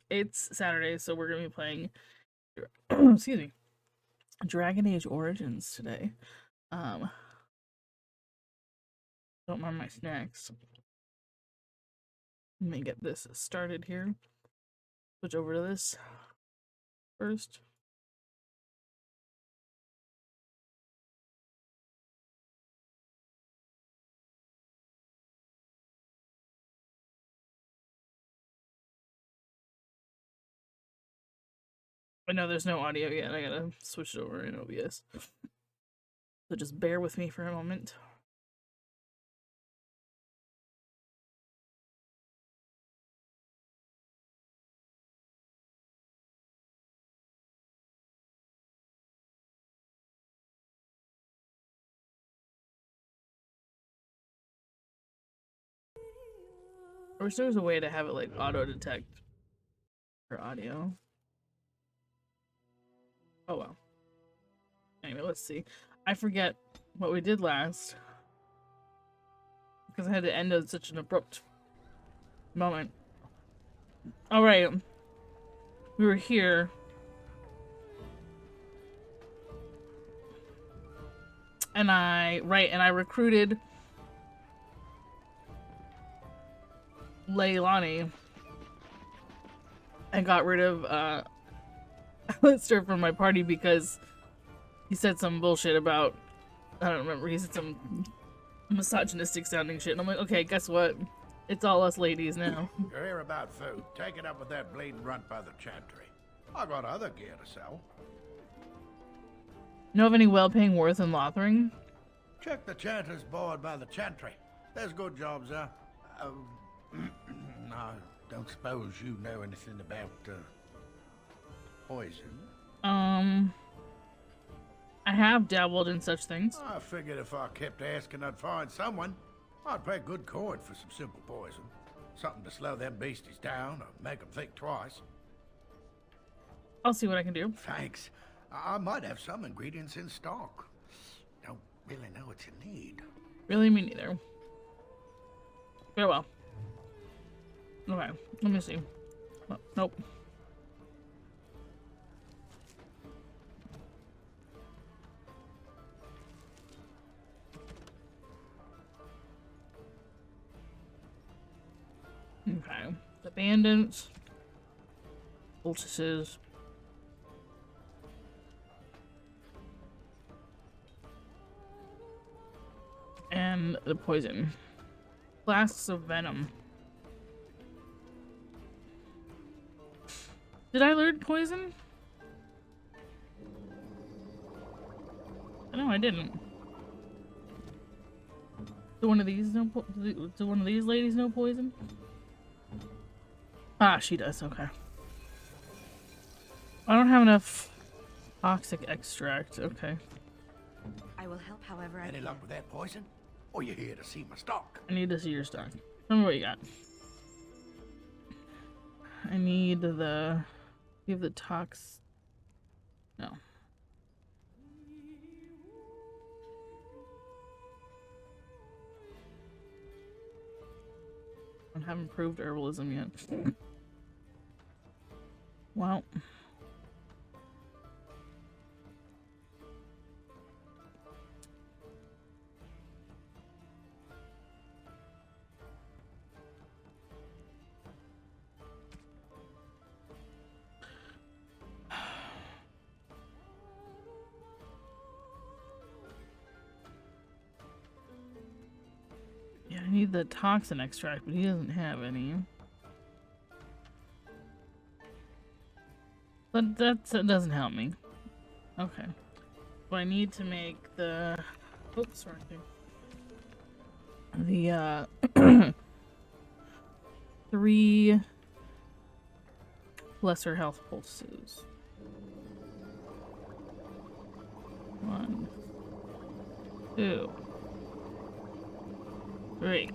it's Saturday, so we're gonna be playing excuse me, Dragon Age Origins today. Don't mind my snacks. Let me get this started here. Switch over to this first. I know there's no audio yet. I gotta switch it over in OBS. So just bear with me for a moment. I wish there was a way to have it like auto detect for audio. Oh well. Anyway, let's see. I forget what we did last because I had to end at such an abrupt moment. All right, we were here. And I recruited Leilani and got rid of Alistair from my party because he said some bullshit about, I don't remember, he said some misogynistic sounding shit, and I'm like, okay, guess what? It's all us ladies now. You're here about food. Take it up with that bleeding runt by the chantry. I got other gear to sell. Know of any well-paying worth in Lothering? Check the chanter's board by the chantry. There's good jobs there. I don't suppose you know anything about poison? I have dabbled in such things. I figured if I kept asking, I'd find someone. I'd pay good coin for some simple poison. Something to slow them beasties down or make them think twice. I'll see what I can do. Thanks. I might have some ingredients in stock. Don't really know what you need. Really, me neither. Very well. Okay, let me see. Oh, nope. Okay, the bandits, poultices, and the poison. Flasks of venom. Did I learn poison? No, I didn't. Do one of these know? Do one of these ladies know poison? Ah, she does. Okay. I don't have enough toxic extract. Okay. I will help however I Any can. luck with that poison? Or you here to see my stock? I need to see your stock. Tell me what you got. I need the... You have the tox... No. I haven't improved herbalism yet. Well... Yeah, I need the toxin extract, but he doesn't have any. But that doesn't help me. Okay. So I need to make the... Oops, sorry. The, 3 lesser health pulses. 1, 2, 3.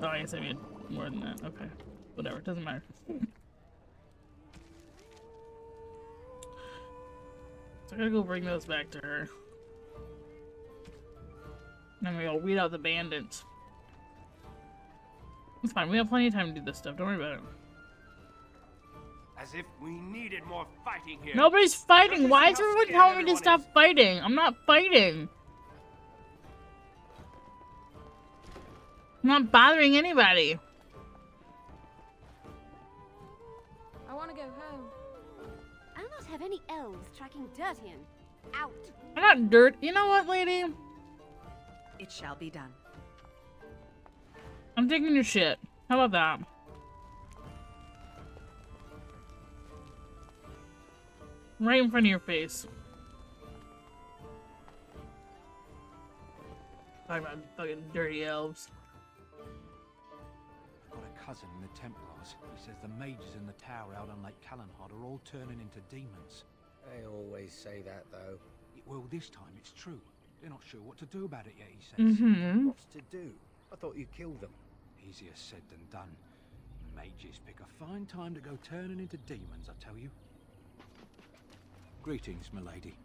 Oh, I guess I made more than that. Okay. Whatever, doesn't matter. So I gotta go bring those back to her. Then we gotta weed out the bandits. It's fine, we have plenty of time to do this stuff, don't worry about it. As if we needed more fighting here. Nobody's fighting. Don't you Why see is how everyone scared telling me to everyone stop is? fighting? I'm not fighting. I'm not bothering anybody. I want to go home. I'll not have any elves tracking Dirtian. Out. I'm not dirt. You know what, lady? It shall be done. I'm taking your shit. How about that? Right in front of your face. Talking about fucking dirty elves. I've got a cousin in the Templars. He says the mages in the tower out on Lake Callanhad are all turning into demons. They always say that, though. Well, this time it's true. They're not sure what to do about it yet, he says. Mm-hmm. What's to do? I thought you killed them. Easier said than done. Mages pick a fine time to go turning into demons, I tell you. Greetings, milady.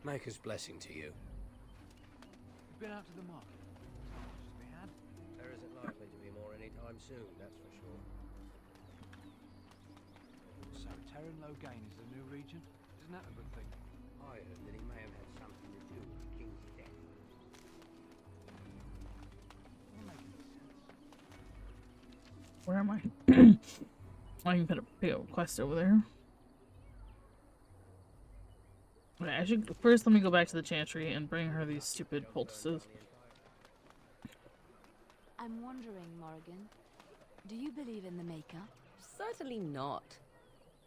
Maker's blessing to you. You've been out to the market. Much to be had? There isn't likely to be more anytime soon, that's for sure. So, Terran Logain is the new regent? Isn't that a good thing? I heard that he may have had something to do with the king's death. Doesn't make any sense. Where am I? I can put a big old quest over there. Okay, I should first let me go back to the chantry and bring her these stupid poultices. I'm wondering, Morrigan, do you believe in the Maker? Certainly not.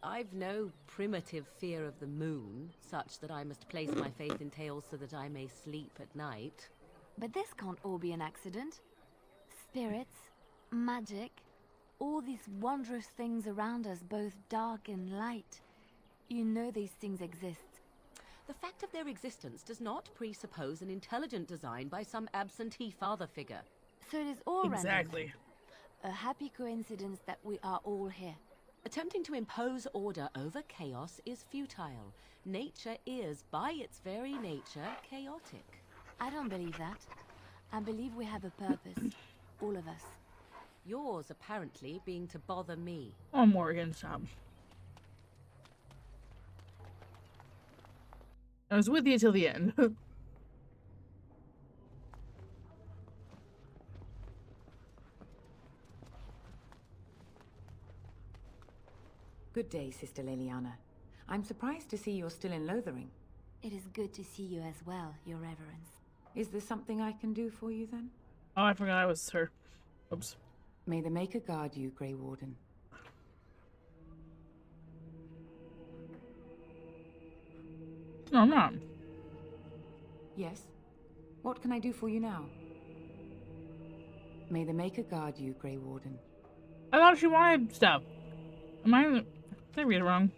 I've no primitive fear of the moon, such that I must place my faith in tales so that I may sleep at night. But this can't all be an accident. Spirits, magic, all these wondrous things around us, both dark and light. You know these things exist. The fact of their existence does not presuppose an intelligent design by some absentee father figure. So it is all Exactly. random. A happy coincidence that we are all here. Attempting to impose order over chaos is futile. Nature is, by its very nature, chaotic. I don't believe that. I believe we have a purpose. All of us. Yours, apparently, being to bother me. Oh, Morgan, stop. I was with you till the end. Good day, Sister Liliana. I'm surprised to see you're still in Lothering. It is good to see you as well, Your Reverence. Is there something I can do for you, then? Oh, I forgot I was her. Oops. May the Maker guard you, Grey Warden. No, I'm not. Yes? What can I do for you now? May the Maker guard you, Grey Warden. I thought she wanted stuff. Did I read it wrong?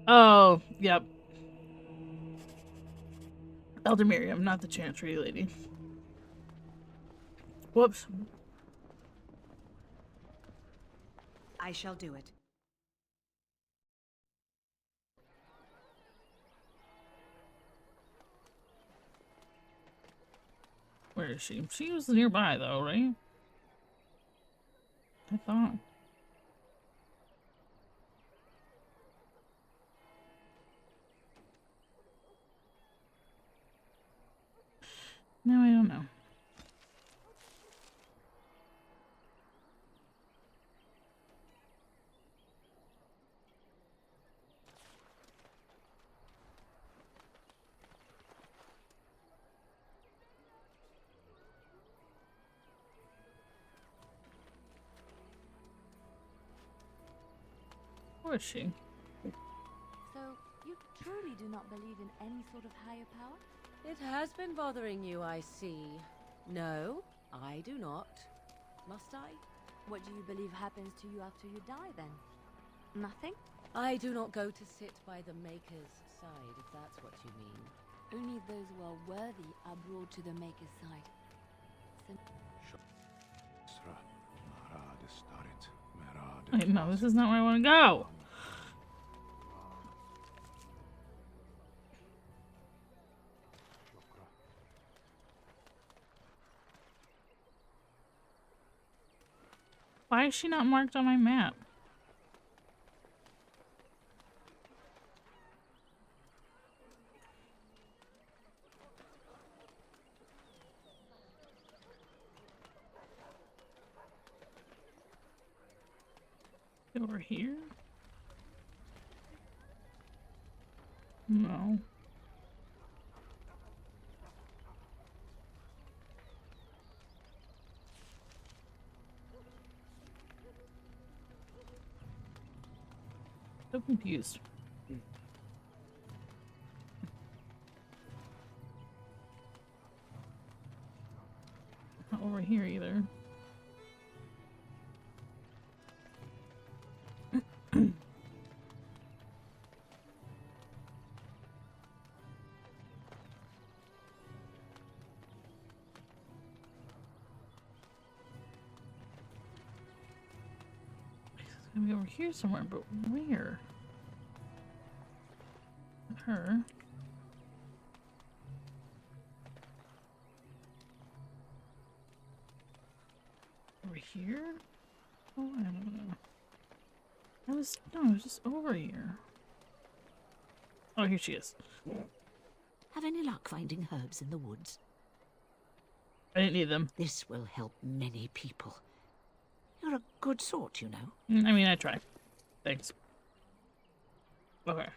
Oh, yep. Elder Miriam, not the Chantry lady. Whoops. I shall do it. Where is she? She was nearby, though, right? I thought. No, I don't know. Where is she? So, you truly do not believe in any sort of higher power? It has been bothering you, I see. No, I do not. Must I? What do you believe happens to you after you die, then? Nothing? I do not go to sit by the Maker's side, if that's what you mean. Only those who are worthy are brought to the Maker's side. Wait, no, this is not where I want to go. Why is she not marked on my map? Over here? No. So confused. Not over here either. It's gonna be over here somewhere, but where? Her. Over here? Oh, I don't know. I was just over here. Oh, here she is. Have any luck finding herbs in the woods? I didn't need them. This will help many people. You're a good sort, you know. I mean, I try. Thanks. Okay.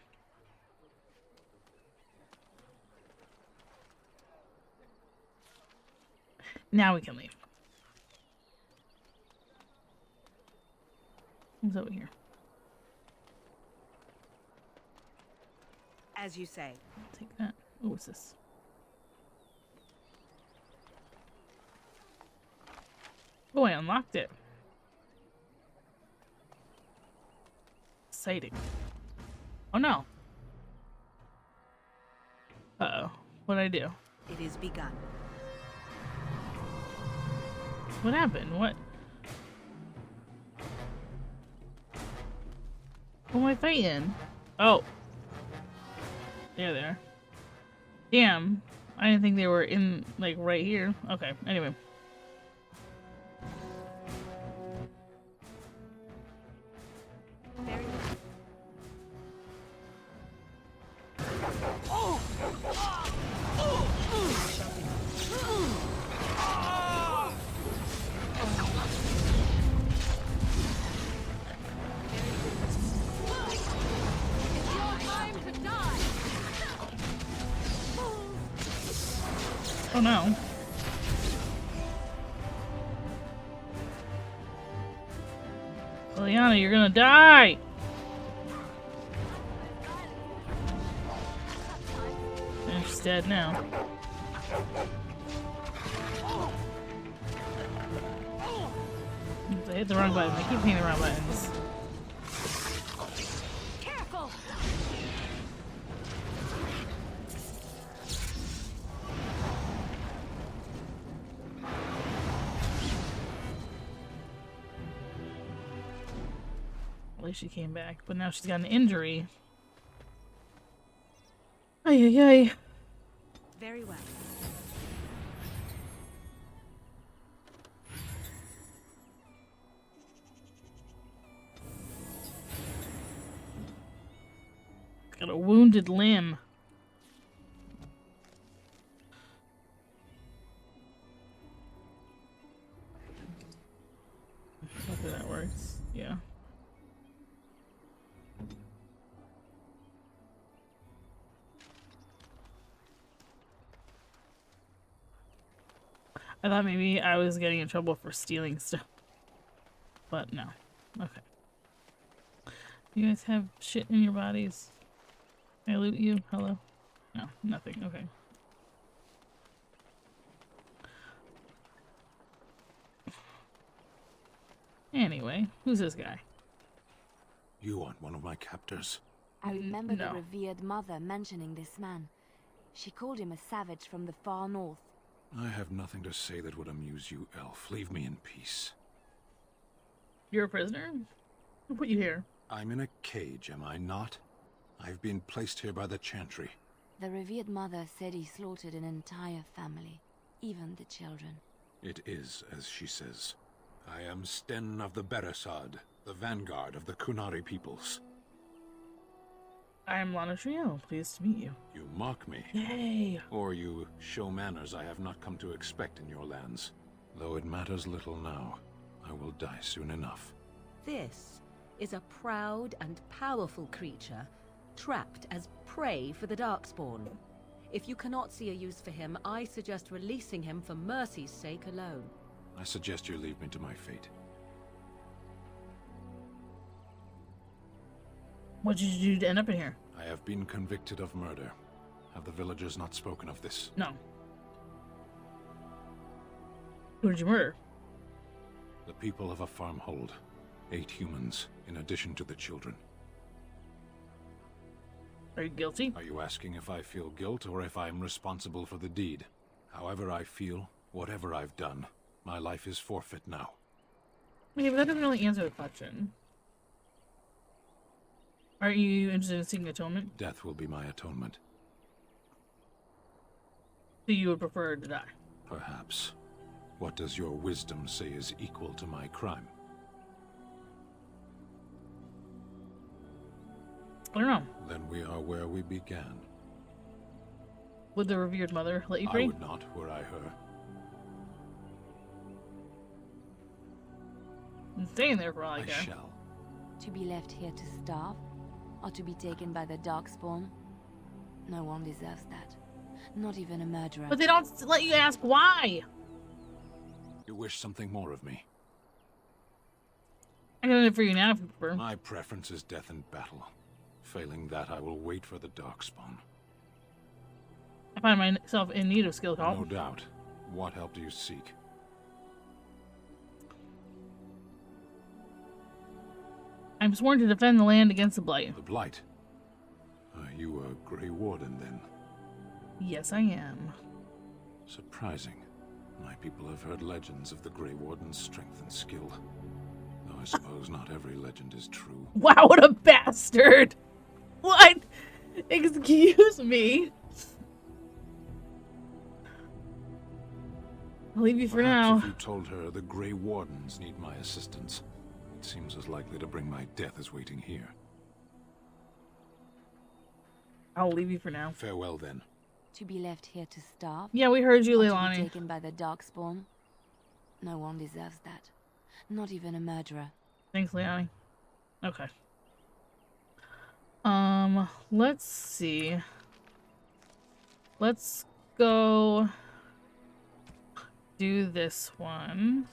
Now we can leave. Who's over here? As you say. I'll take that. Oh, what's this? Oh, I unlocked it. Exciting. Oh no. Uh-oh. What'd I do? It is begun. What happened? What? Who am I fighting? Oh. There they are. Damn. I didn't think they were in, like, right here. Okay, anyway. Oh no. Liliana, you're gonna die! And she's dead now. I hit the wrong button. I keep hitting the wrong buttons. Careful! At least she came back, but now she's got an injury. Ay, ay, ay. Very well. Got a wounded limb. Hopefully that works. Yeah. I thought maybe I was getting in trouble for stealing stuff. But no. Okay. You guys have shit in your bodies? Can I loot you? Hello? No, nothing. Okay. Anyway, who's this guy? You aren't one of my captors. I remember No. the revered mother mentioning this man. She called him a savage from the far north. I have nothing to say that would amuse you, elf. Leave me in peace. You're a prisoner? Who put you here? I'm in a cage, am I not? I've been placed here by the chantry. The revered mother said he slaughtered an entire family, even the children. It is as she says. I am Sten of the Beresad, the vanguard of the Kunari peoples. I am Lana Trio. Pleased to meet you. You mock me. Yay! Or you show manners I have not come to expect in your lands. Though it matters little now, I will die soon enough. This is a proud and powerful creature, trapped as prey for the Darkspawn. If you cannot see a use for him, I suggest releasing him for mercy's sake alone. I suggest you leave me to my fate. What did you do to end up in here? I have been convicted of murder. Have the villagers not spoken of this? No. Who did you murder? The people of a farmhold. 8 humans, in addition to the children. Are you guilty? Are you asking if I feel guilt or if I'm responsible for the deed? However I feel, whatever I've done, my life is forfeit now. Okay, but that doesn't really answer the question. Are you interested in seeking atonement? Death will be my atonement. So you would prefer to die? Perhaps. What does your wisdom say is equal to my crime? I don't know. Then we are where we began. Would the revered mother let you free? I would not, were I her. I'm staying there for all I I care. shall. To be left here to starve? Or to be taken by the Darkspawn? No one deserves that. Not even a murderer. But they don't let you ask why! You wish something more of me? I got it for you now if you prefer. My preference is death in battle. Failing that, I will wait for the Darkspawn. I find myself in need of skill help. No doubt. What help do you seek? I'm sworn to defend the land against the Blight. The Blight? Are you a Grey Warden, then? Yes, I am. Surprising. My people have heard legends of the Grey Warden's strength and skill. Though I suppose not every legend is true. Wow, what a bastard! What? Excuse me. I'll leave you for now. If you told her the Grey Wardens need my assistance, it seems as likely to bring my death as waiting here. I'll leave you for now. Farewell, then. To be left here to starve? Yeah, we heard you, Or to be Leilani. taken by the Darkspawn? No one deserves that. Not even a murderer. Thanks, Leilani. Okay. Let's see. Let's go do this one.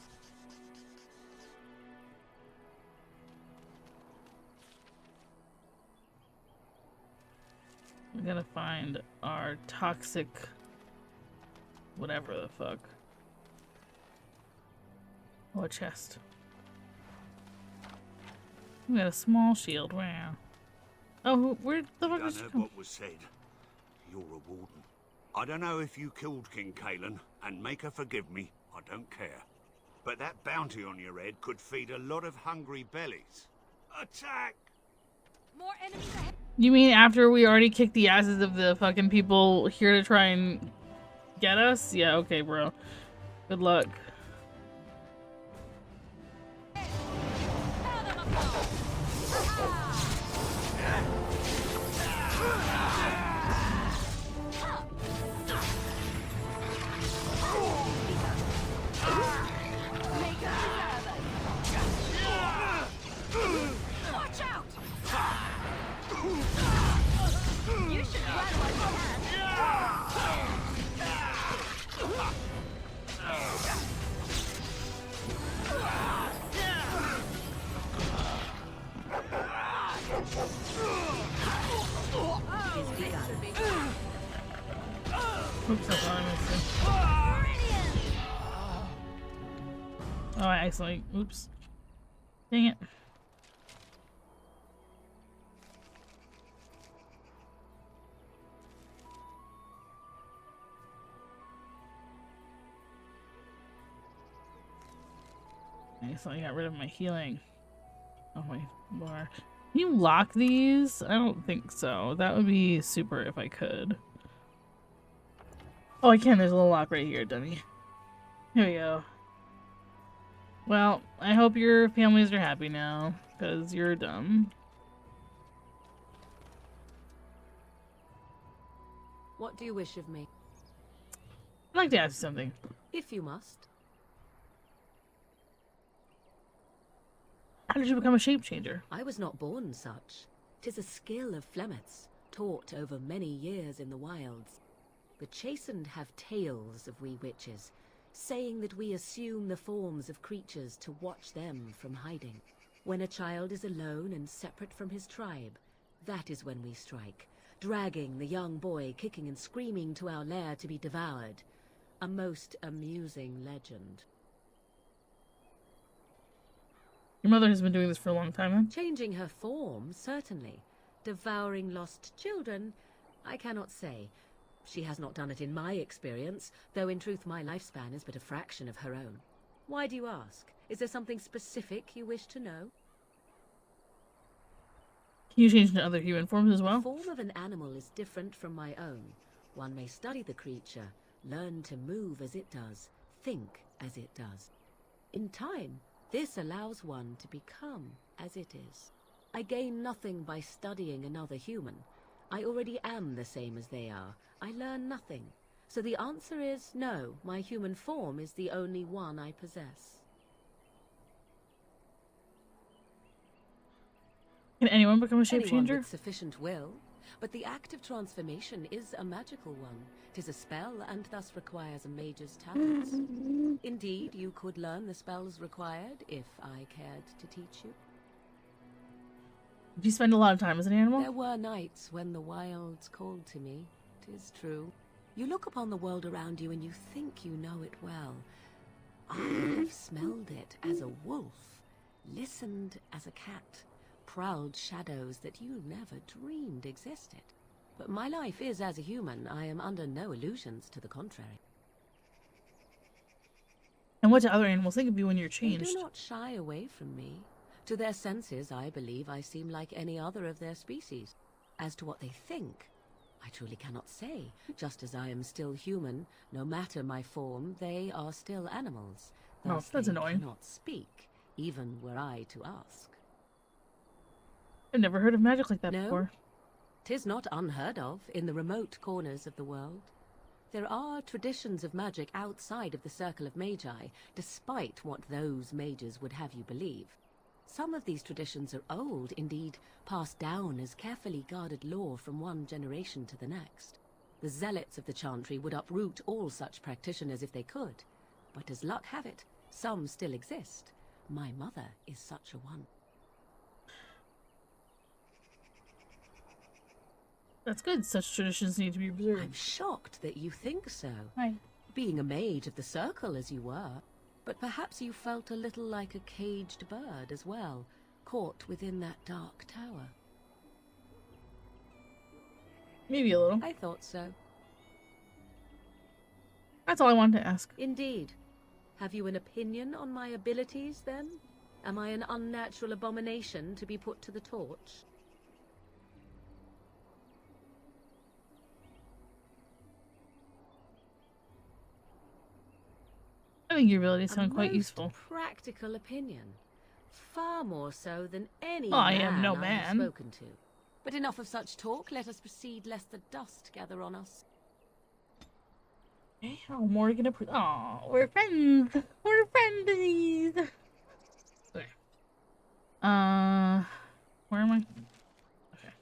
We gotta find our toxic whatever the fuck. Oh, a chest. We got a small shield. Wow. Oh, where the fuck Done is she heard come? what was said. You're a warden. I don't know if you killed King Kalen, and make her forgive me, I don't care. But that bounty on your head could feed a lot of hungry bellies. Attack! More enemies ahead. You mean after we already kicked the asses of the fucking people here to try and get us? Yeah, okay, bro. Good luck. Watch out! You should run while you Oops, I thought I missed it. Oh, I accidentally. Oops. Dang it. I accidentally got rid of my healing. Oh my bar. Can you lock these? I don't think so. That would be super if I could. Oh, I can. There's a little lock right here, dummy. Here we go. Well, I hope your families are happy now, because you're dumb. What do you wish of me? I'd like to ask you something. If you must. How did you become a shape changer? I was not born such. 'Tis a skill of Flemeth's, taught over many years in the wilds. The chastened have tales of we witches, saying that we assume the forms of creatures to watch them from hiding. When a child is alone and separate from his tribe, that is when we strike, dragging the young boy kicking and screaming to our lair to be devoured. A most amusing legend. Your mother has been doing this for a long time, huh? Changing her form, certainly. Devouring lost children, I cannot say. She has not done it in my experience, though in truth my lifespan is but a fraction of her own. Why do you ask? Is there something specific you wish to know? Can you change into other human forms as well? The form of an animal is different from my own. One may study the creature, learn to move as it does, think as it does. In time, this allows one to become as it is. I gain nothing by studying another human. I already am the same as they are. I learn nothing. So the answer is no, my human form is the only one I possess. Can anyone become a shape Anyone changer? with sufficient will, but the act of transformation is a magical one. 'Tis a spell and thus requires a mage's talents. Indeed, you could learn the spells required if I cared to teach you. Did you spend a lot of time as an animal? There were nights when the wilds called to me, 'tis true. You look upon the world around you and you think you know it well. I have smelled it as a wolf, listened as a cat, prowled shadows that you never dreamed existed. But my life is as a human. I am under no illusions to the contrary. And what do other animals think of you when you're They changed? do not shy away from me. To their senses, I believe I seem like any other of their species. As to what they think, I truly cannot say. Just as I am still human, no matter my form, they are still animals. Thus that's they annoying. cannot speak, even were I to ask. I've never heard of magic like that No? before. 'Tis not unheard of in the remote corners of the world. There are traditions of magic outside of the circle of magi, despite what those mages would have you believe. Some of these traditions are old, indeed, passed down as carefully guarded lore from one generation to the next. The zealots of the chantry would uproot all such practitioners if they could. But as luck have it, some still exist. My mother is such a one. That's good. Such traditions need to be preserved. I'm shocked that you think so. Hi. Being a mage of the circle as you were, but perhaps you felt a little like a caged bird as well, caught within that dark tower. Maybe a little. I thought so. That's all I wanted to ask. Indeed. Have you an opinion on my abilities, then? Am I an unnatural abomination to be put to the torch? I think your abilities A sound quite most useful. practical opinion. Far more so than any I man am no I man. have spoken to. But enough of such talk. Let us proceed, lest the dust gather on us. Okay, how more are we gonna put? Oh, we're friends. We're friendlies. Okay. Where am I? Okay.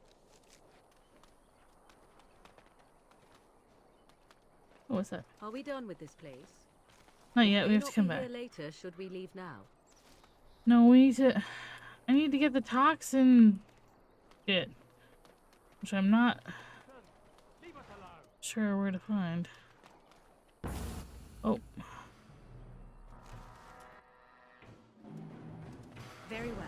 Oh, what's that? Are we done with this place? Not yet. We May have to not come be back. here later, should we leave now? No, we need to. I need to get the toxin shit, which I'm not sure where to find. Oh. Very well.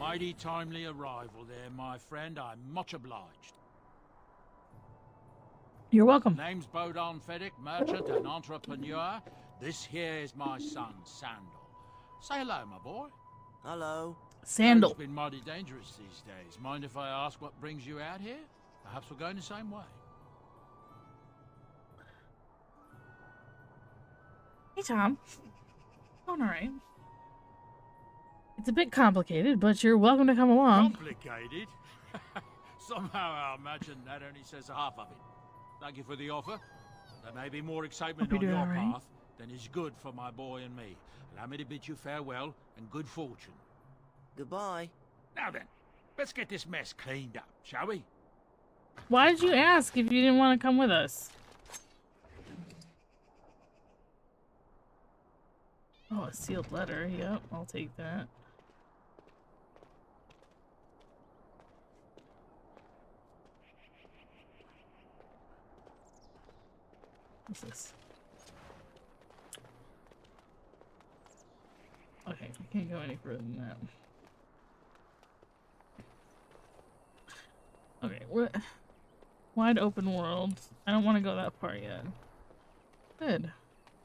mighty timely arrival there, my friend. I'm much obliged. You're welcome. Name's Bodon Feddick, merchant and entrepreneur. This here is my son, Sandal. Say hello, my boy. Hello. Sandal. It's been mighty dangerous these days. Mind if I ask what brings you out here? Perhaps we're going the same way. Hey, Tom. Going alright. It's a bit complicated, but you're welcome to come along. Complicated? Somehow I imagine that only says half of it. Thank you for the offer. There may be more excitement on your path than is good for my boy and me. Allow me to bid you farewell and good fortune. Goodbye. Now then, let's get this mess cleaned up, shall we? Why did you ask if you didn't want to come with us? Oh, a sealed letter. Yep, I'll take that. What's this? Okay, I can't go any further than that. Okay, what? Wide open world. I don't want to go that far yet. Good.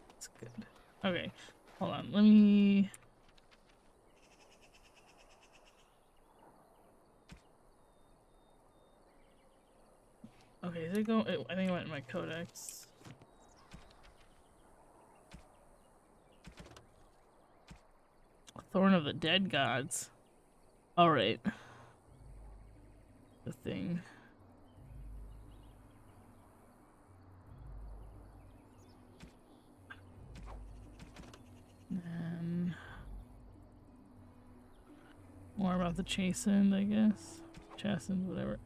That's good. Okay, hold on. Let me... Okay, did it go? I think it went in my codex. Thorn of the Dead Gods. Alright. The thing. And more about the chastened, I guess. Chastened, whatever.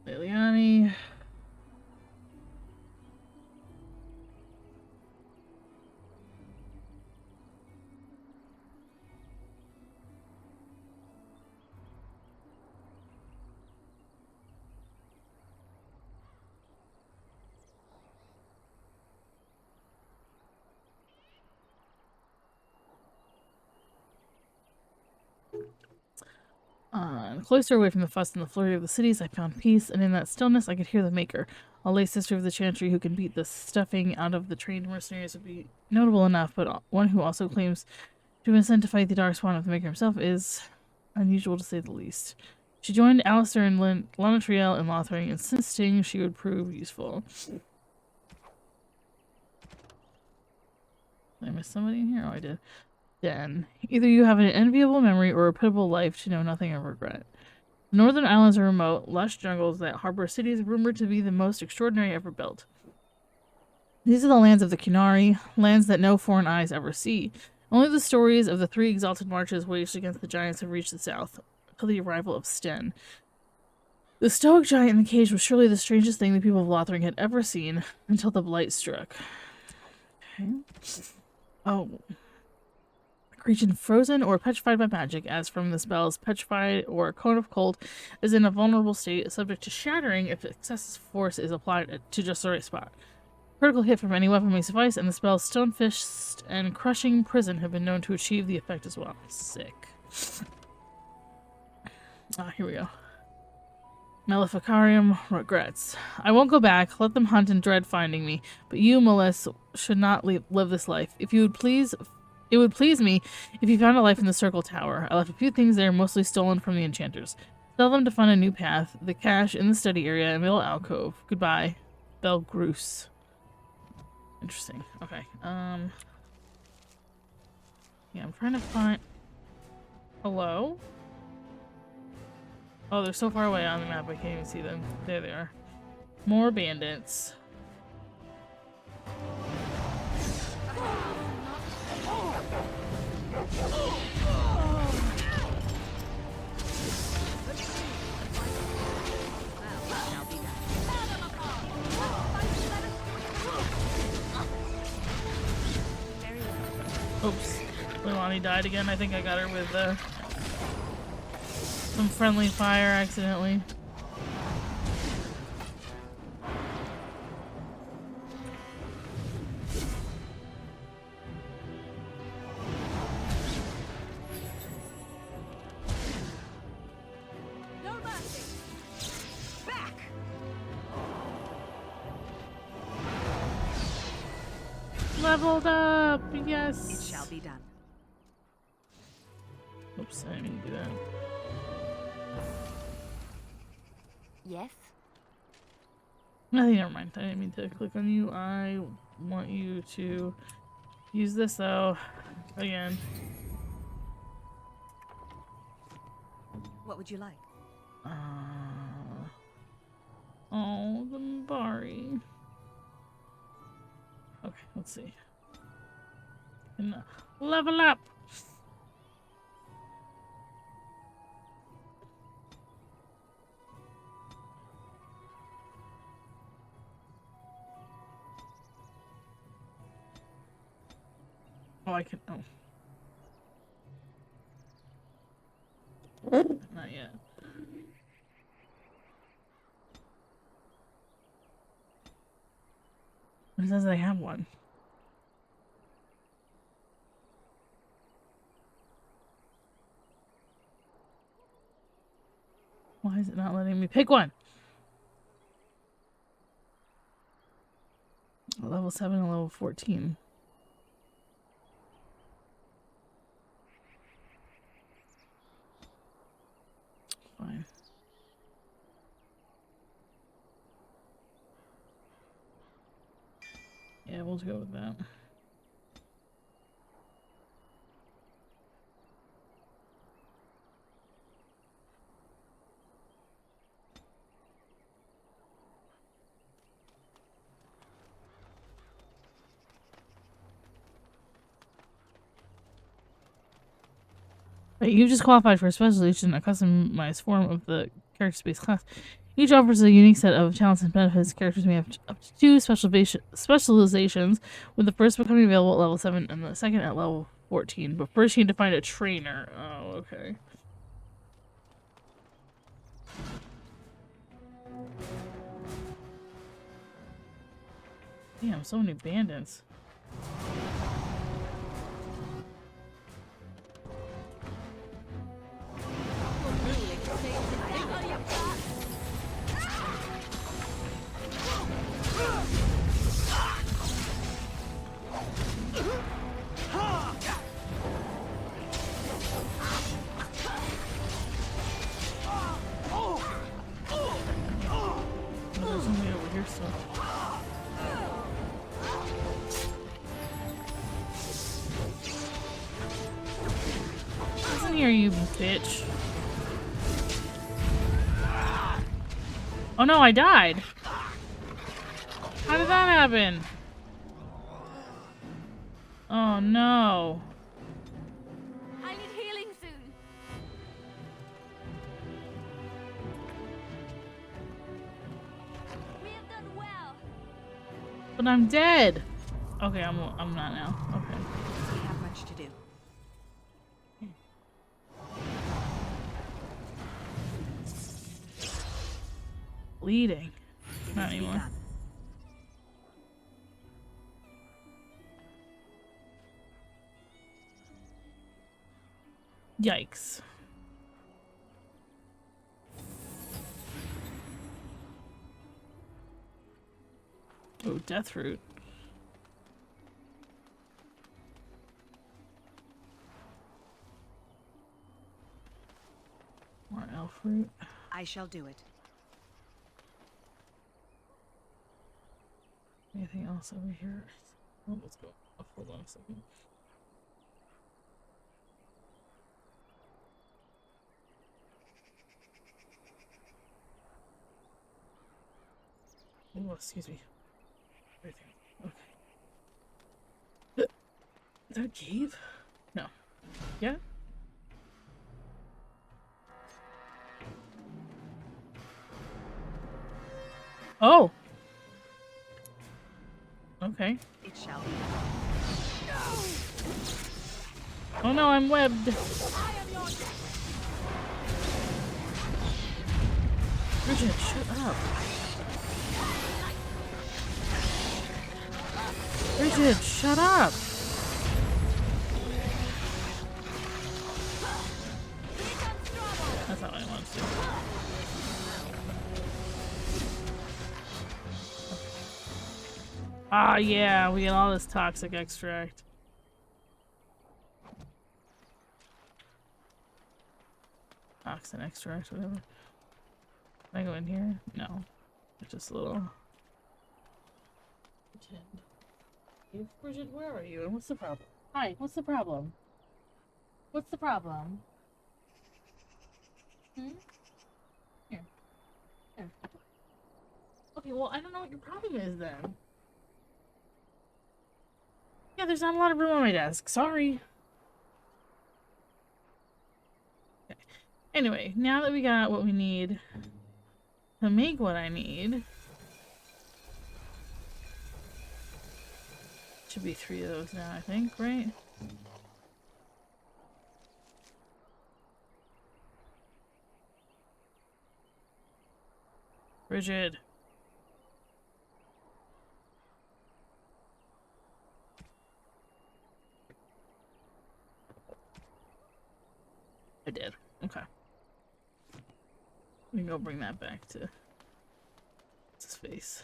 Liliani. Closer away from the fuss and the flurry of the cities, I found peace, and in that stillness I could hear the Maker. A lay sister of the Chantry who can beat the stuffing out of the trained mercenaries would be notable enough, but one who also claims to have been sent to fight the Darkspawn of the Maker himself is unusual to say the least. She joined Alistair and Lanatriel in Lothering, insisting she would prove useful. Did I miss somebody in here? Oh, I did. Den. Either you have an enviable memory or a pitiable life to know nothing of regret. The northern islands are remote, lush jungles that harbor cities rumored to be the most extraordinary ever built. These are the lands of the Kunari, lands that no foreign eyes ever see. Only the stories of the 3 exalted marches waged against the giants have reached the south, until the arrival of Sten. The stoic giant in the cage was surely the strangest thing the people of Lothering had ever seen, until the blight struck. Okay. Oh. Creature frozen or petrified by magic, as from the spells petrified or a cone of cold, is in a vulnerable state, subject to shattering if excessive force is applied to just the right spot. Critical hit from any weapon may suffice, and the spells Stone Fist and Crushing Prison have been known to achieve the effect as well. Sick. Here we go. Maleficarium regrets. I won't go back. Let them hunt and dread finding me. But you, Melissa, should not live this life. If you would please... It would please me if you found a life in the Circle Tower. I left a few things there, mostly stolen from the enchanters. Sell them to find a new path. The cache in the study area and middle alcove. Goodbye. Belgruce. Interesting. Okay. Yeah, I'm trying to find... Hello? Oh, they're so far away on the map I can't even see them. There they are. More bandits. Oops. Lilani died again. I think I got her with some friendly fire accidentally. leveled up! Yes! It shall be done. Oops, I didn't mean to do that. Yes? Nothing, never mind. I didn't mean to click on you. I want you to use this though. Again. What would you like? Oh, the Mbari. Okay, let's see. And, level up! Oh, I can. Oh. Not yet. It says I have one. Why is it not letting me pick one? Level 7 and level 14. Fine. Yeah, we'll go with that. You've just qualified for a specialization, a customized form of the character space class. Each offers a unique set of talents and benefits. Characters may have up to 2 specializations, with the first becoming available at level 7 and the second at level 14. But first you need to find a trainer. Oh, okay. Damn, so many bandits. There's somebody over here still. Listen here, you bitch. Oh no, I died. How did that happen? Oh no. I need healing soon. We have done well. But I'm dead. Okay, I'm not now. Okay. We have much to do. Bleeding. Not anymore. Yikes. Oh, death root. More elf root. I shall do it. Anything else over here? Oh, let's go. Oh, hold on a second. Oh, excuse me. Right there. Okay. Is that a cave? No. Yeah? Oh! Okay. It shall be. Oh no, I'm webbed. Bridget, shut up. Bridget, shut up. That's not what I wanted to do. Ah, yeah, we get all this toxic extract. Toxin extract, whatever. Can I go in here? No. It's just a little... Pretend. Bridget, where are you? And what's the problem? Hi, what's the problem? What's the problem? Hmm? Here. Here. Okay, well, I don't know what your problem is then. Yeah, there's not a lot of room on my desk. Sorry. Okay. Anyway, now that we got what we need to make what I need, should be 3 of those now, I think, right? Bridget. I did. Okay. We can go bring that back to space.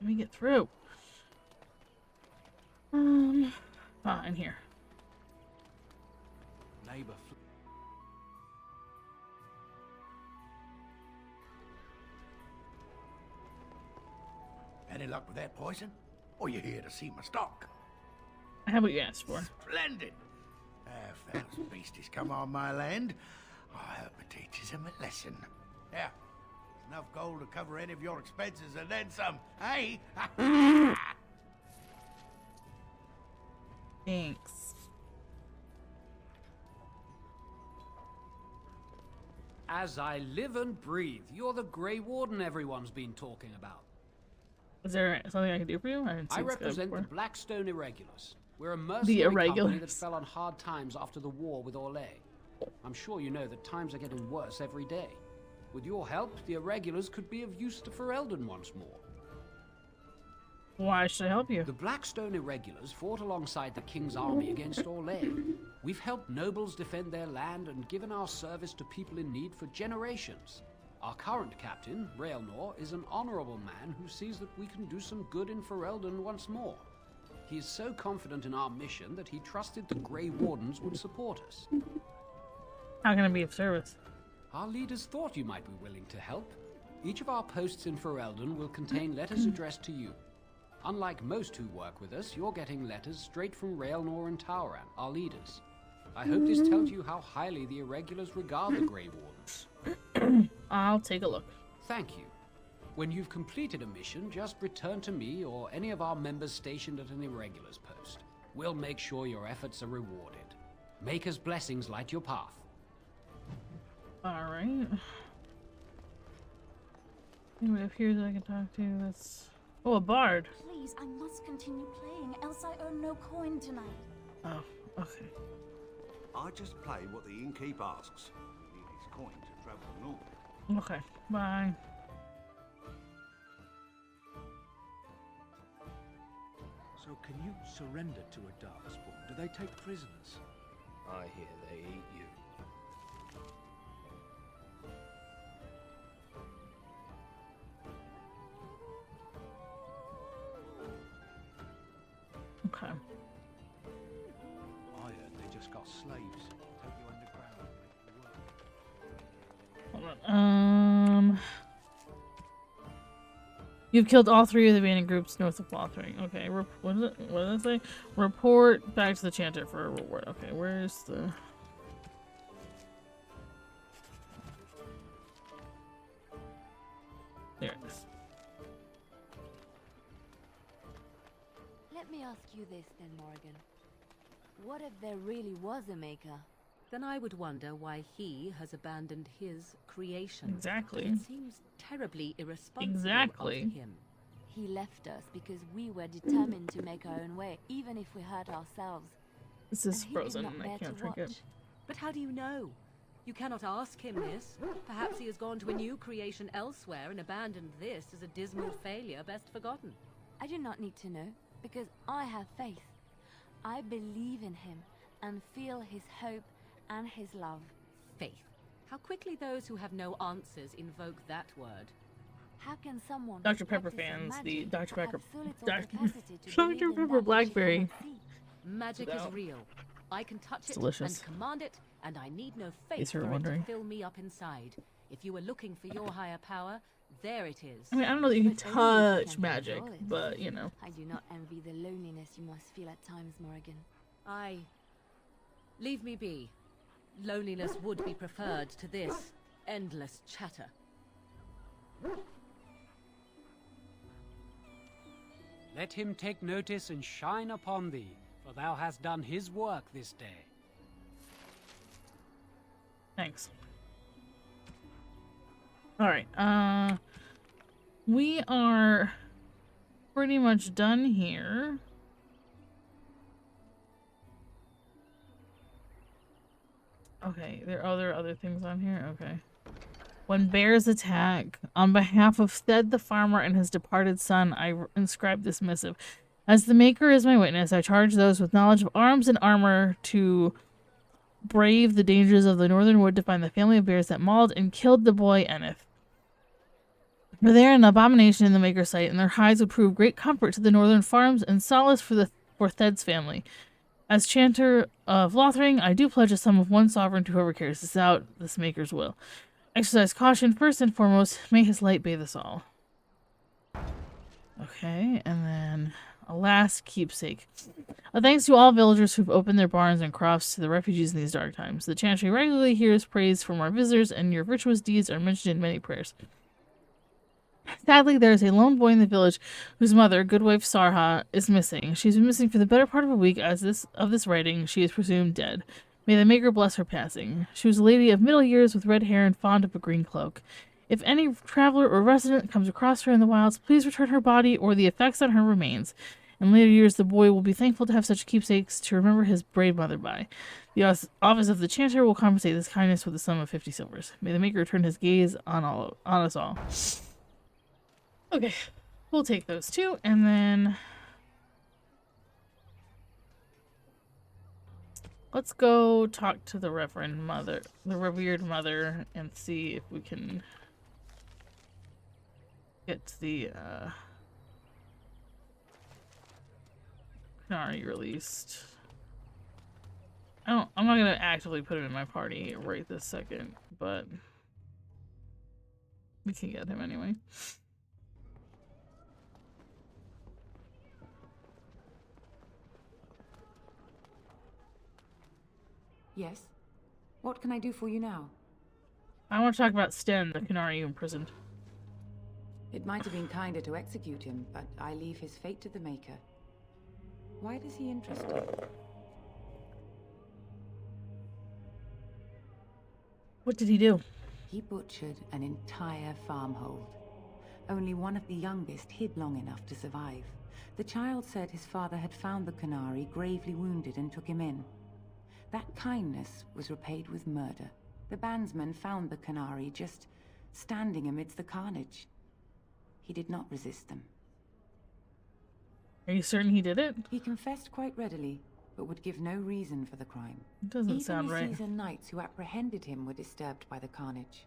Let me get through. In here. Neighbor. Any luck with that poison? Or you here to see my stock? I have what you asked for. Splendid! If those beasties come on my land, I hope it teaches them a lesson. Yeah, there's enough gold to cover any of your expenses and then some, hey? Thanks. As I live and breathe, you're the Grey Warden everyone's been talking about. Is there something I can do for you? I represent the Blackstone Irregulars. We're a mercenary company that fell on hard times after the war with Orlais. I'm sure you know that times are getting worse every day. With your help, the Irregulars could be of use to Ferelden once more. Why should I help you? The Blackstone Irregulars fought alongside the King's army against Orlais. We've helped nobles defend their land and given our service to people in need for generations. Our current captain, Raelnor, is an honorable man who sees that we can do some good in Ferelden once more. He is so confident in our mission that he trusted the Grey Wardens would support us. How can I be of service? Our leaders thought you might be willing to help. Each of our posts in Ferelden will contain letters addressed to you. Unlike most who work with us, you're getting letters straight from Raelnor and Tauran, our leaders. I hope this tells you how highly the Irregulars regard the Grey Wardens. I'll take a look. Thank you. When you've completed a mission, just return to me or any of our members stationed at an Irregulars post. We'll make sure your efforts are rewarded. Maker's blessings light your path. Alright. Anybody up here that I can talk to? That's... Oh, a bard. Please, I must continue playing, else I earn no coin tonight. Oh, okay. I just play what the innkeep asks. We need his coin to travel north. Okay, bye. So can you surrender to a Darkspawn? Do they take prisoners? I hear they eat you. Okay. I heard they just got slaves. Take you underground and make you work. Hold on. You've killed all 3 of the abandoned groups north of Lothering. Okay, what did it say? Report back to the chanter for a reward. Okay, where's the... There it is. Let me ask you this then, Morrigan. What if there really was a maker? Then I would wonder why he has abandoned his creation. Exactly. It seems terribly irresponsible of him. He left us because we were determined to make our own way, even if we hurt ourselves. This is frozen and I can't drink it. But how do you know? You cannot ask him this. Perhaps he has gone to a new creation elsewhere and abandoned this as a dismal failure best forgotten. I do not need to know, because I have faith. I believe in him and feel his hope and his love. Faith. How quickly those who have no answers invoke that word. How can someone Dr. Pepper practice fans, the magic Dr. Pepper, have so little capacity to Dr. believe in Pepper that which Blackberry. he cannot see? Magic is real. I can touch It's it delicious. and command it, and I need no In faith case you were for it wondering. to fill me up inside. If you were looking for your higher power, there it is. I mean, I don't know that you can But only if you touch can magic, control it. but you know. I do not envy the loneliness you must feel at times, Morrigan. Leave me be. Loneliness would be preferred to this endless chatter. Let him take notice and shine upon thee, for thou hast done his work this day. Thanks. Alright, we are pretty much done here. Okay, there are other things on here? Okay. When bears attack, on behalf of Thed the farmer and his departed son, I inscribe this missive. As the Maker is my witness, I charge those with knowledge of arms and armor to brave the dangers of the northern wood to find the family of bears that mauled and killed the boy Enith. For they are an abomination in the Maker's sight, and their hides would prove great comfort to the northern farms and solace for Thed's family. As chanter of Lothering, I do pledge a sum of 1 sovereign to whoever carries this out, this Maker's will. Exercise caution first and foremost. May his light bathe us all. Okay, and then a last keepsake. A thanks to all villagers who've opened their barns and crofts to the refugees in these dark times. The chantry regularly hears praise from our visitors, and your virtuous deeds are mentioned in many prayers. Sadly, there is a lone boy in the village whose mother, Goodwife Sarha, is missing. She's been missing for the better part of a week. As of this writing, she is presumed dead. May the Maker bless her passing. She was a lady of middle years with red hair and fond of a green cloak. If any traveler or resident comes across her in the wilds, please return her body or the effects on her remains. In later years, the boy will be thankful to have such keepsakes to remember his brave mother by. The office of the chanter will compensate this kindness with a sum of 50 silvers. May the Maker return his gaze on us all. Okay, we'll take those two, and then let's go talk to the Reverend Mother, the revered mother, and see if we can get the Canary released. I'm not gonna actively put him in my party right this second, but we can get him anyway. Yes? What can I do for you now? I want to talk about Sten, the Canary you imprisoned. It might have been kinder to execute him, but I leave his fate to the Maker. Why does he interest you? What did he do? He butchered an entire farmhold. Only one of the youngest hid long enough to survive. The child said his father had found the Canary gravely wounded and took him in. That kindness was repaid with murder. The bandsman found the Canary just standing amidst the carnage. He did not resist them. Are you certain he did it? He confessed quite readily, but would give no reason for the crime. It doesn't sound right. Even the seasoned knights who apprehended him were disturbed by the carnage.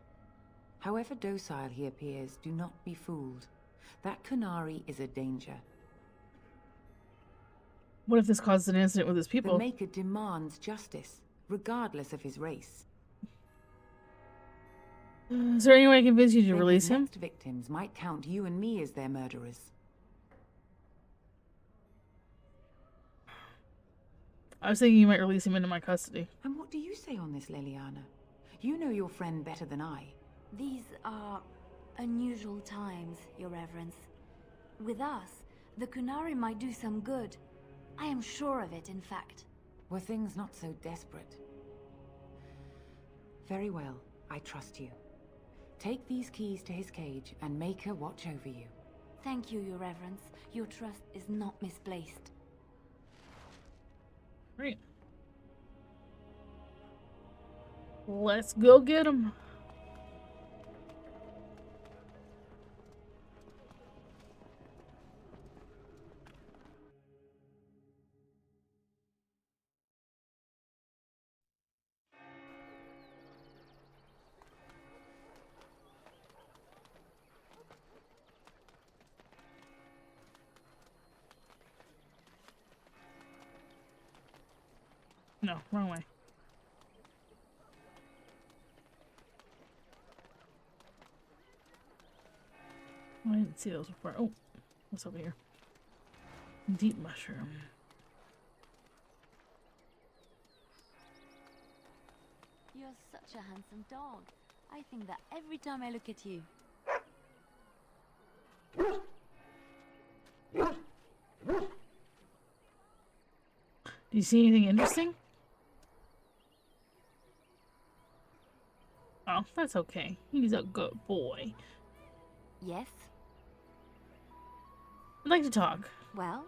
However docile he appears, do not be fooled. That Canary is a danger. What if this causes an incident with his people? The Maker demands justice, regardless of his race. Is there any way I can convince you to release him? Next victims might count you and me as their murderers. I was thinking you might release him into my custody. And what do you say on this, Leliana? You know your friend better than I. These are unusual times, Your Reverence. With us, the Kunari might do some good. I am sure of it, in fact. Were things not so desperate? Very well, I trust you. Take these keys to his cage and make her watch over you. Thank you, Your Reverence. Your trust is not misplaced. Great. Let's go get him. No, wrong way. I didn't see those before. Oh, what's over here? Deep mushroom. You're such a handsome dog. I think that every time I look at you. Do you see anything interesting? Oh, that's okay. He's a good boy. Yes? I'd like to talk. Well,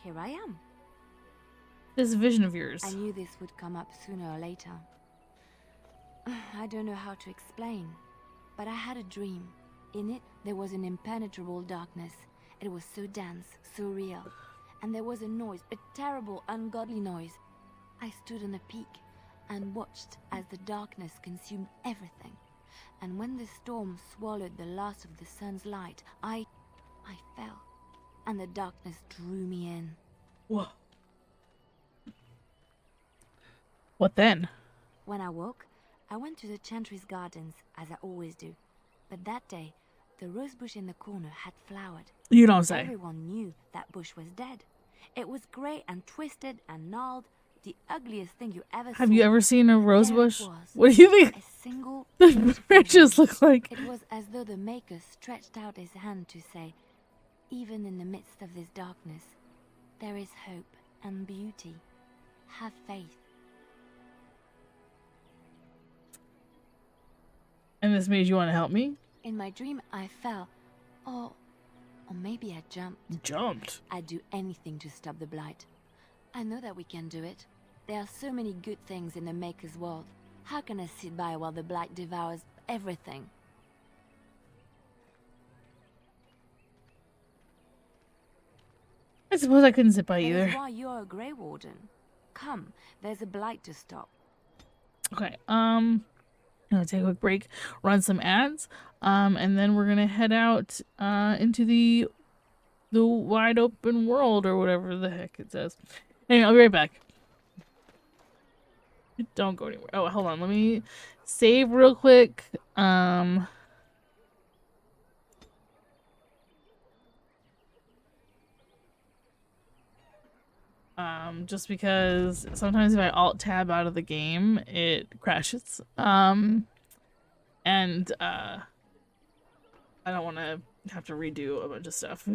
here I am. This vision of yours. I knew this would come up sooner or later. I don't know how to explain, but I had a dream. In it, there was an impenetrable darkness. It was so dense, so real. And there was a noise, a terrible, ungodly noise. I stood on a peak and watched as the darkness consumed everything. And when the storm swallowed the last of the sun's light, I fell. And the darkness drew me in. Whoa. What then? When I woke, I went to the Chantry's gardens, as I always do. But that day, the rose bush in the corner had flowered. You don't say. Everyone knew that bush was dead. It was grey and twisted and gnarled, the ugliest thing you ever saw. Have you ever seen a rose bush? Was, what do you think a single the branches look like? It was as though the Maker stretched out his hand to say, even in the midst of this darkness, there is hope and beauty. Have faith. And this made you want to help me? In my dream, I fell. Or maybe I jumped. Jumped? I'd do anything to stop the blight. I know that we can do it. There are so many good things in the Maker's world. How can I sit by while the blight devours everything? I suppose I couldn't sit by That either. is why you're a Grey Warden. Come, there's a blight to stop. Okay, I'm gonna take a quick break, run some ads, and then we're gonna head out into the wide open world or whatever the heck it says. Anyway, I'll be right back. Don't go anywhere. Oh, hold on, let me save real quick. Just because sometimes if I alt tab out of the game, it crashes. And I don't want to have to redo a bunch of stuff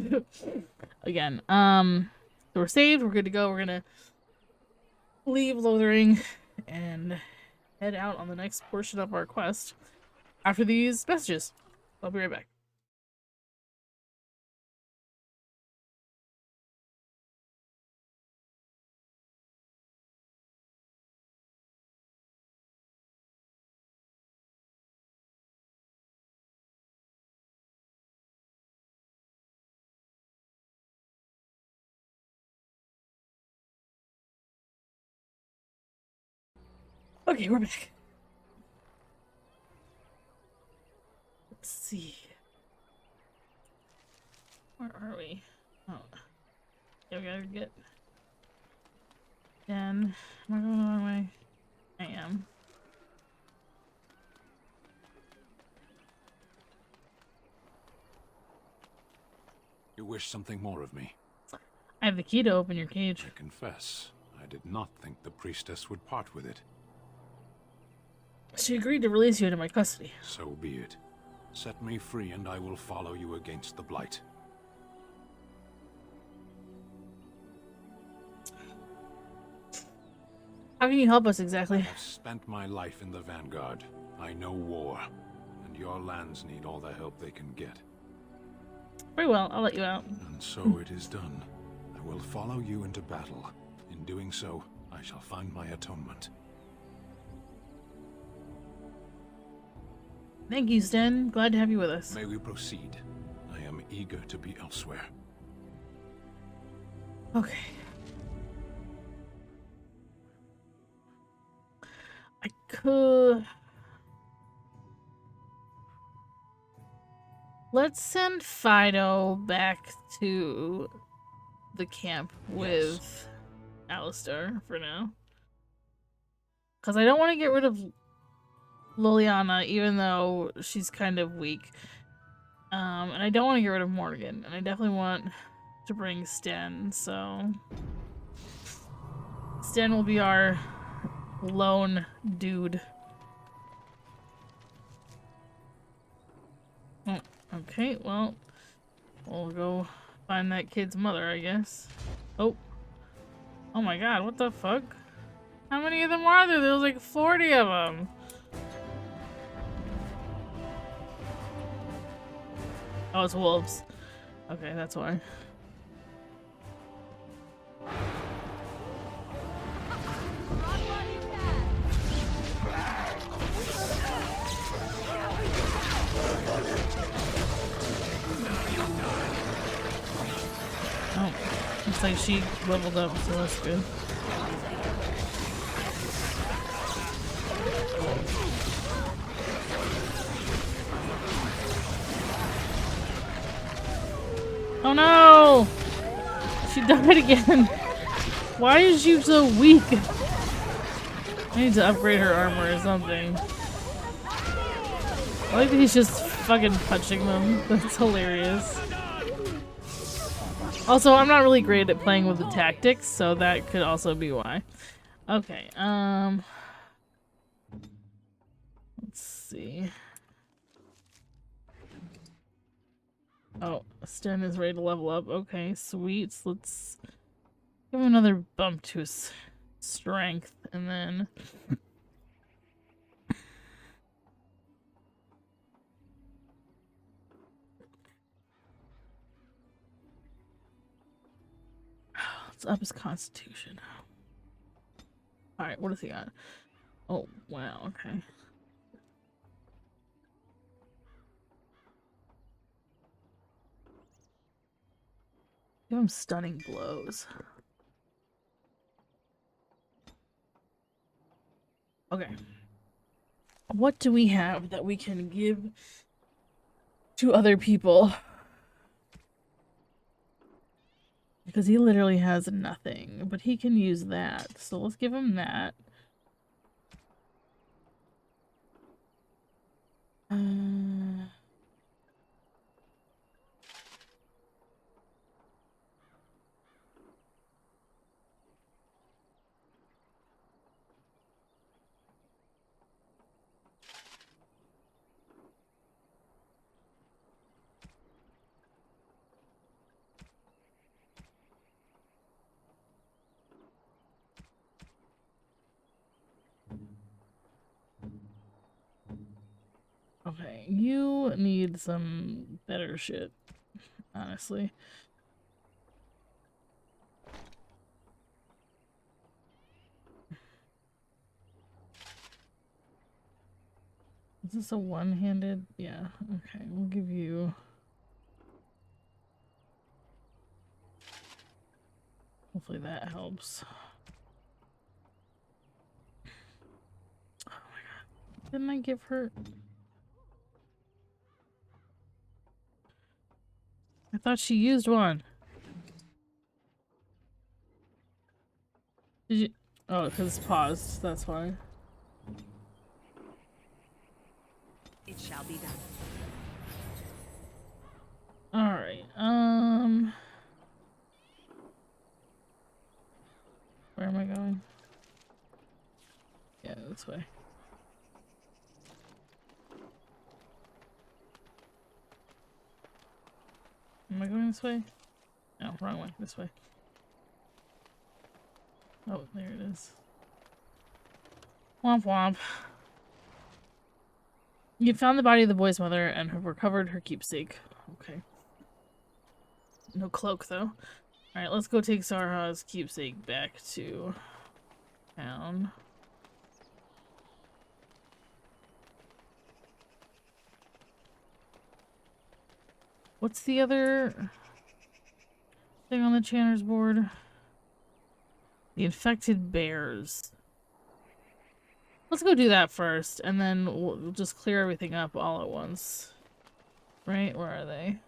again. So we're saved. We're good to go. We're gonna leave Lothering and head out on the next portion of our quest after these messages. I'll be right back. Okay, we're back. Let's see. Where are we? Oh. Yeah, we gotta get... Am I going the wrong way? I am. You wish something more of me? I have the key to open your cage. I confess, I did not think the priestess would part with it. She agreed to release you into my custody. So be it. Set me free and I will follow you against the blight. How can you help us exactly? I have spent my life in the vanguard. I know war, and your lands need all the help they can get. Very well, I'll let you out. And so it is done. I will follow you into battle. In doing so, I shall find my atonement. Thank you, Sten. Glad to have you with us. May we proceed? I am eager to be elsewhere. Okay. I could... Let's send Fido back to the camp with Alistair for now. Because I don't want to get rid of Liliana, even though she's kind of weak. And I don't want to get rid of Morgan. And I definitely want to bring Sten, so... Sten will be our lone dude. Oh, okay, well, we'll go find that kid's mother, I guess. Oh. Oh my god, what the fuck? How many of them are there? There was like 40 of them. Oh, it's wolves. Okay, that's why. Oh, looks like she leveled up, so that's good. Oh no! She died again! Why is she so weak? I need to upgrade her armor or something. I like that he's just fucking punching them. That's hilarious. Also, I'm not really great at playing with the tactics, so that could also be why. Okay, let's see. Oh, Sten is ready to level up. Okay, sweet. So let's give him another bump to his strength, and then... let's up his constitution. Alright, what does he got? Oh, wow, okay. Give him stunning blows. Okay. What do we have that we can give to other people? Because he literally has nothing, but he can use that. So let's give him that. Okay, you need some better shit, honestly. Is this a one-handed? Yeah, okay, we'll give you... Hopefully that helps. Oh my god. Didn't I give her... I thought she used one. Did you? Oh, because it's paused. That's why. It shall be done. Alright, where am I going? Yeah, this way. Am I going this way? No, wrong way. This way. Oh, there it is. Womp womp. You found the body of the boy's mother and have recovered her keepsake. Okay. No cloak, though. Alright, let's go take Sarha's keepsake back to town. What's the other thing on the chanter's board? The infected bears. Let's go do that first, and then we'll just clear everything up all at once. Right? Where are they?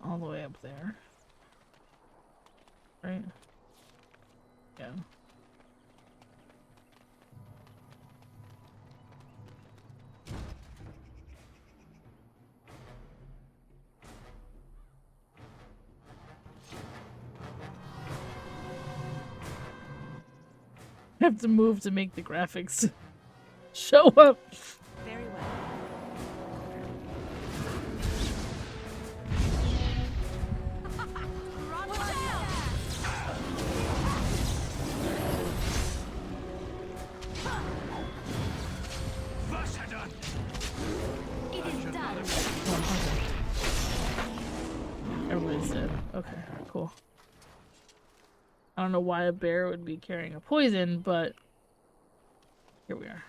All the way up there. Right? Yeah. I have to move to make the graphics show up. Very well. It is done. Everybody's dead. Okay, cool. I don't know why a bear would be carrying a poison, but here we are.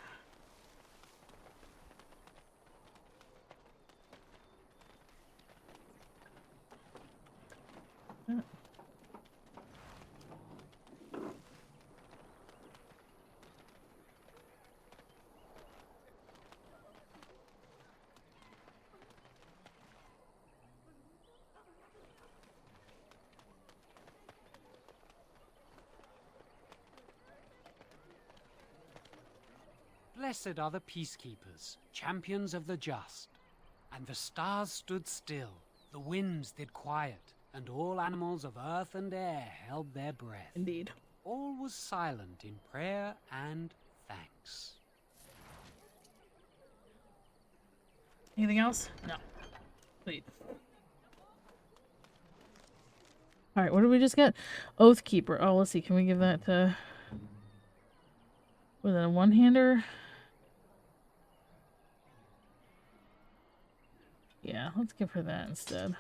Blessed are the peacekeepers, champions of the just. And the stars stood still, the winds did quiet, and all animals of earth and air held their breath. Indeed. All was silent in prayer and thanks. Anything else? No. Wait. Alright, what did we just get? Oathkeeper. Oh, let's see. Can we give that to... Was that a one-hander? Yeah, let's give her that instead.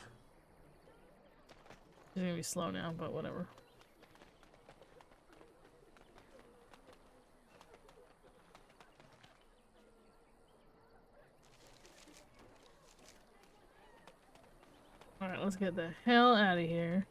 She's gonna be slow now, but whatever. Alright, let's get the hell out of here.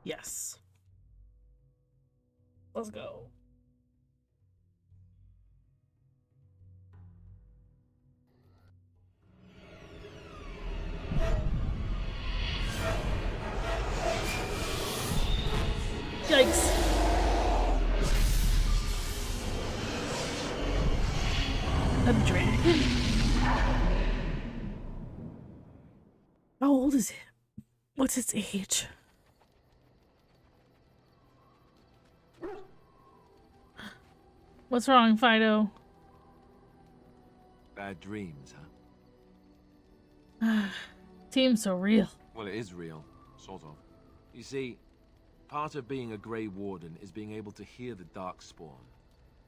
Yes. Let's go. Yikes. A dragon? How old is it? What's its age? What's wrong, Fido? Bad dreams, huh? Seems so real. Well, it is real, sort of. You see, part of being a Grey Warden is being able to hear the Darkspawn.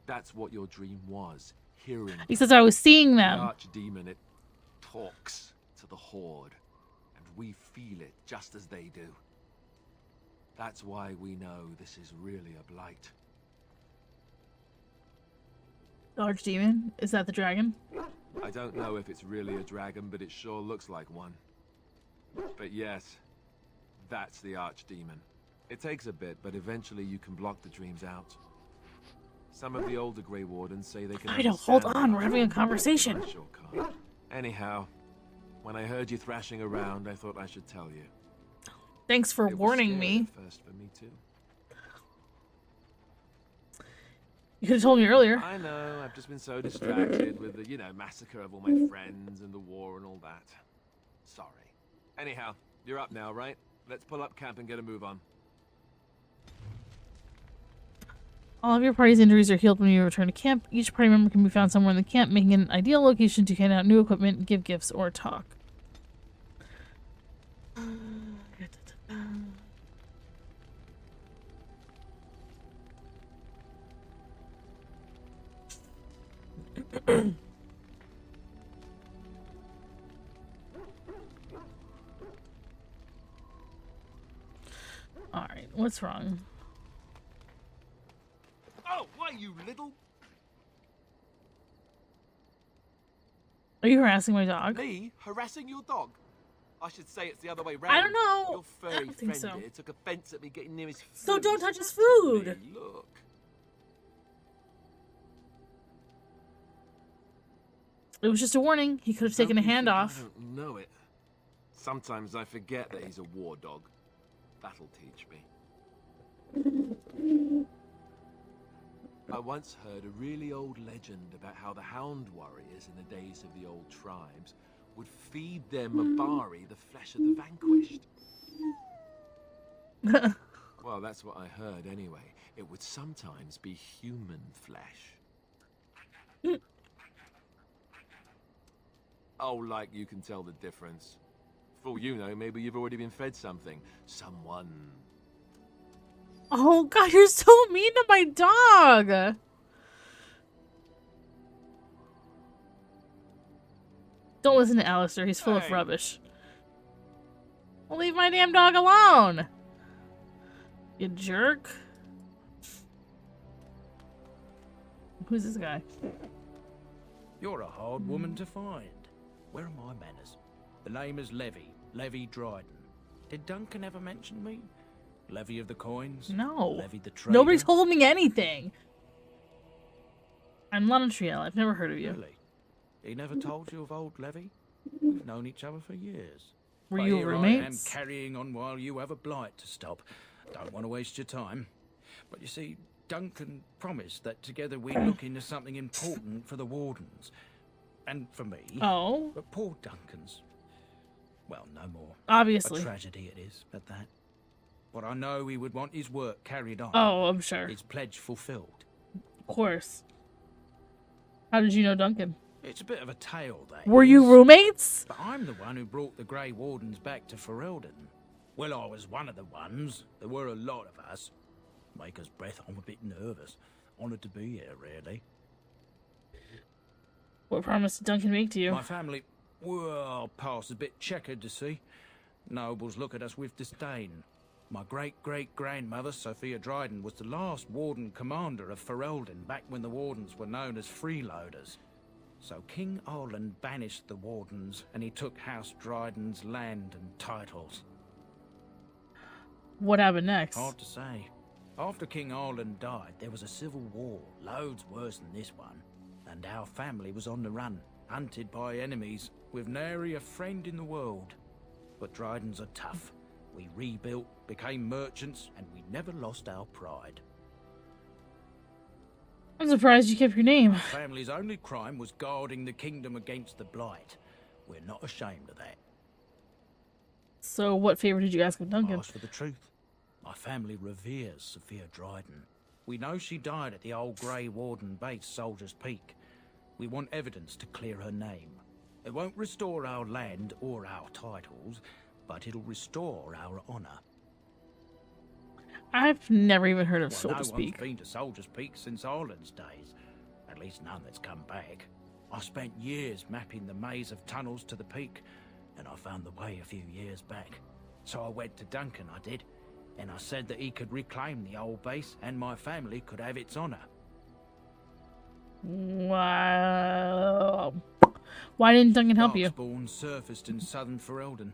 That's what your dream was, hearing. He says I was seeing them. The Archdemon, it talks to the Horde, and we feel it just as they do. That's why we know this is really a blight. Archdemon? Is that the dragon? I don't know if it's really a dragon, but it sure looks like one. But yes, that's the Archdemon. It takes a bit, but eventually you can block the dreams out. Some of the older Grey Wardens say they can. Fido, hold on, we're having a conversation. I sure can't. Anyhow, when I heard you thrashing around, I thought I should tell you. Thanks for warning me. First for me too. You could have told me earlier. I know, I've just been so distracted with the, massacre of all my friends and the war and all that. Sorry. Anyhow, you're up now, right? Let's pull up camp and get a move on. All of your party's injuries are healed when you return to camp. Each party member can be found somewhere in the camp, making it an ideal location to hand out new equipment, give gifts, or talk. Alright, what's wrong? Oh, why, you little... Are you harassing my dog? Me? Harassing your dog? I should say it's the other way round. I don't know. Your furry I don't think friend so. here took offense at me getting near his food. So don't touch his food! Me, look. It was just a warning. He could have taken a hand off. I don't know it. Sometimes I forget that he's a war dog. That'll teach me. I once heard a really old legend about how the hound warriors in the days of the old tribes would feed their Mabari the flesh of the vanquished. Well, that's what I heard anyway. It would sometimes be human flesh. Oh, like you can tell the difference. For all you know, maybe you've already been fed something. Someone. Oh god, you're so mean to my dog! Don't listen to Alistair, he's full of rubbish. Well, leave my damn dog alone! You jerk. Who's this guy? You're a hard woman to find. Where are my manners? The name is Levy. Levy Dryden. Did Duncan ever mention me? Levy of the coins? No. Levy the trader? Nobody told me anything. I'm Lothering. I've never heard of you. Really? He never told you of old Levy? We've known each other for years. Were But you here roommates? I am carrying on while you have a blight to stop. Don't want to waste your time. But you see, Duncan promised that together we'd look into something important for the Wardens. And for me. Oh. But poor Duncan's. Well, no more. Obviously. A tragedy it is, at that. But I know he would want his work carried on. Oh, I'm sure. His pledge fulfilled. Of course. How did you know Duncan? It's a bit of a tale, that Were is. you roommates? But I'm the one who brought the Grey Wardens back to Ferelden. Well, I was one of the ones. There were a lot of us. Maker's breath, I'm a bit nervous. Honoured to be here, really. What promise did Duncan make to you? My family, well, past a bit checkered to see. Nobles look at us with disdain. My great-great-grandmother, Sophia Dryden, was the last Warden commander of Ferelden back when the Wardens were known as freeloaders. So King Arlen banished the Wardens, and he took House Dryden's land and titles. What happened next? Hard to say. After King Arlen died, there was a civil war, loads worse than this one. And our family was on the run, hunted by enemies, with nary a friend in the world. But Drydens are tough. We rebuilt, became merchants, and we never lost our pride. I'm surprised you kept your name. Our family's only crime was guarding the kingdom against the blight. We're not ashamed of that. So what favor did you ask of Duncan? Ask for the truth. My family reveres Sophia Dryden. We know she died at the old Grey Warden base, Soldier's Peak. We want evidence to clear her name. It won't restore our land or our titles, but it'll restore our honour. I've never even heard of Well, Soldier's no one's Peak. been to Soldier's Peak since Arlen's days. At least none that's come back. I spent years mapping the maze of tunnels to the peak, and I found the way a few years back. So I went to Duncan, I did, and I said that he could reclaim the old base and my family could have its honour. Wow. Why didn't Duncan help you? Darkspawn surfaced in southern Ferelden,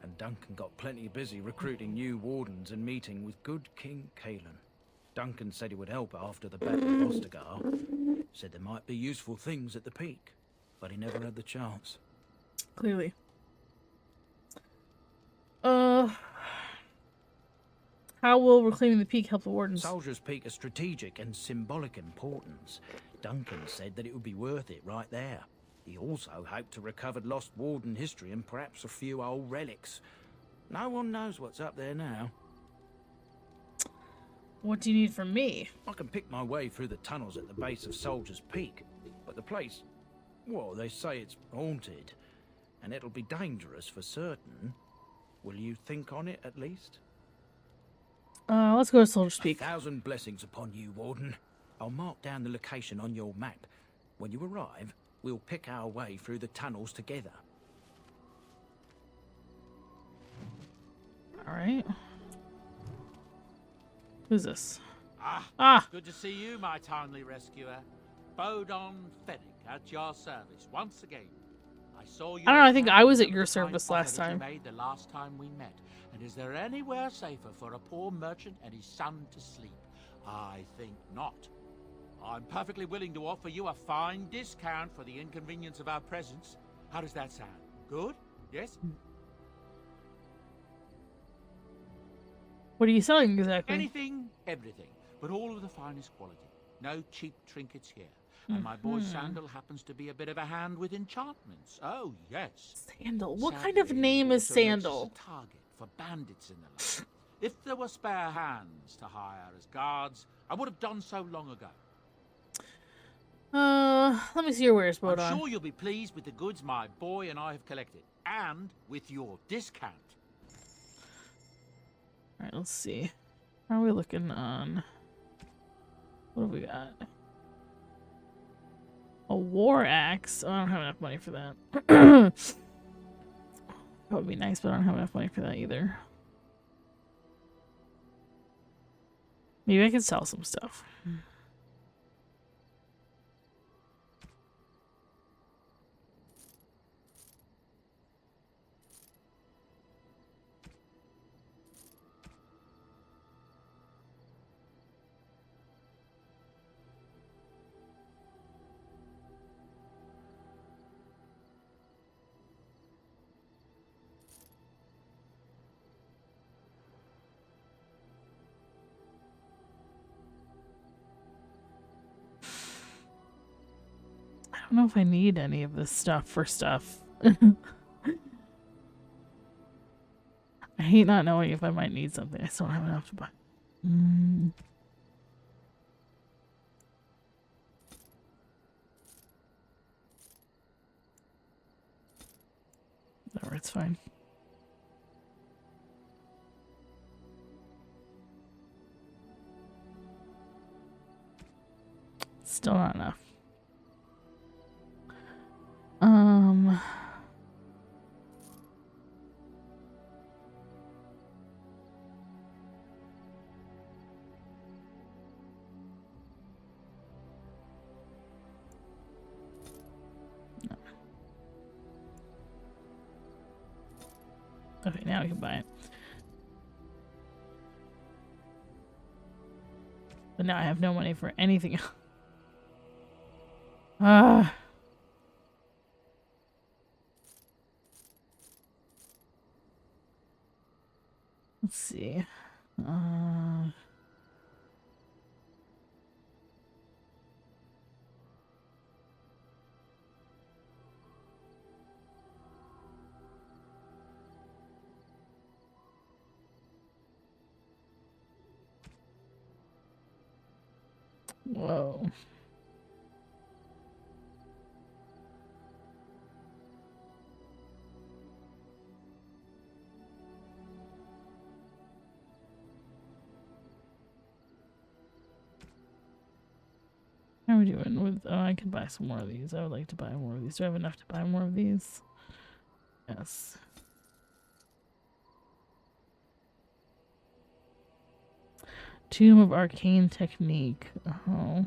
and Duncan got plenty busy recruiting new wardens and meeting with good King Caelan. Duncan said he would help after the Battle of Ostagar. Said there might be useful things at the peak, but he never had the chance. Clearly. How will reclaiming the peak help the Wardens? Soldier's Peak is strategic and symbolic importance. Duncan said that it would be worth it right there. He also hoped to recover lost Warden history and perhaps a few old relics. No one knows what's up there now. What do you need from me? I can pick my way through the tunnels at the base of Soldier's Peak, but the place, well, they say it's haunted, and it'll be dangerous for certain. Will you think on it at least? Let's go to Soldier's Peak. 1,000 blessings upon you, Warden. I'll mark down the location on your map. When you arrive, we'll pick our way through the tunnels together. Alright. Who's this? Good to see you, my timely rescuer. Bodon Fennec at your service once again. I saw you. I don't know, I think I was at your service last time. You made the last time we met. And is there anywhere safer for a poor merchant and his son to sleep? I think not. I'm perfectly willing to offer you a fine discount for the inconvenience of our presence. How does that sound? Good? Yes? What are you selling exactly? Anything, everything, but all of the finest quality. No cheap trinkets here. And my boy Sandal happens to be a bit of a hand with enchantments. Oh, yes. Sandal? What kind of name is Sandal? A target for bandits in the land. If there were spare hands to hire as guards, I would have done so long ago. Let me see your wares, Bodon. I'm sure you'll be pleased with the goods my boy and I have collected, and with your discount. Alright, let's see. How are we looking on... What have we got? A war axe? Oh, I don't have enough money for that. That would be nice, but I don't have enough money for that either. Maybe I could sell some stuff. I don't know if I need any of this stuff for stuff. I hate not knowing if I might need something. I still don't have enough to buy. Whatever, it's fine. Still not enough. No. Okay, now we can buy it. But now I have no money for anything else. Let's see. Whoa. How are we doing with... Oh, I can buy some more of these. I would like to buy more of these. Do I have enough to buy more of these? Yes. Tomb of Arcane Technique. Oh.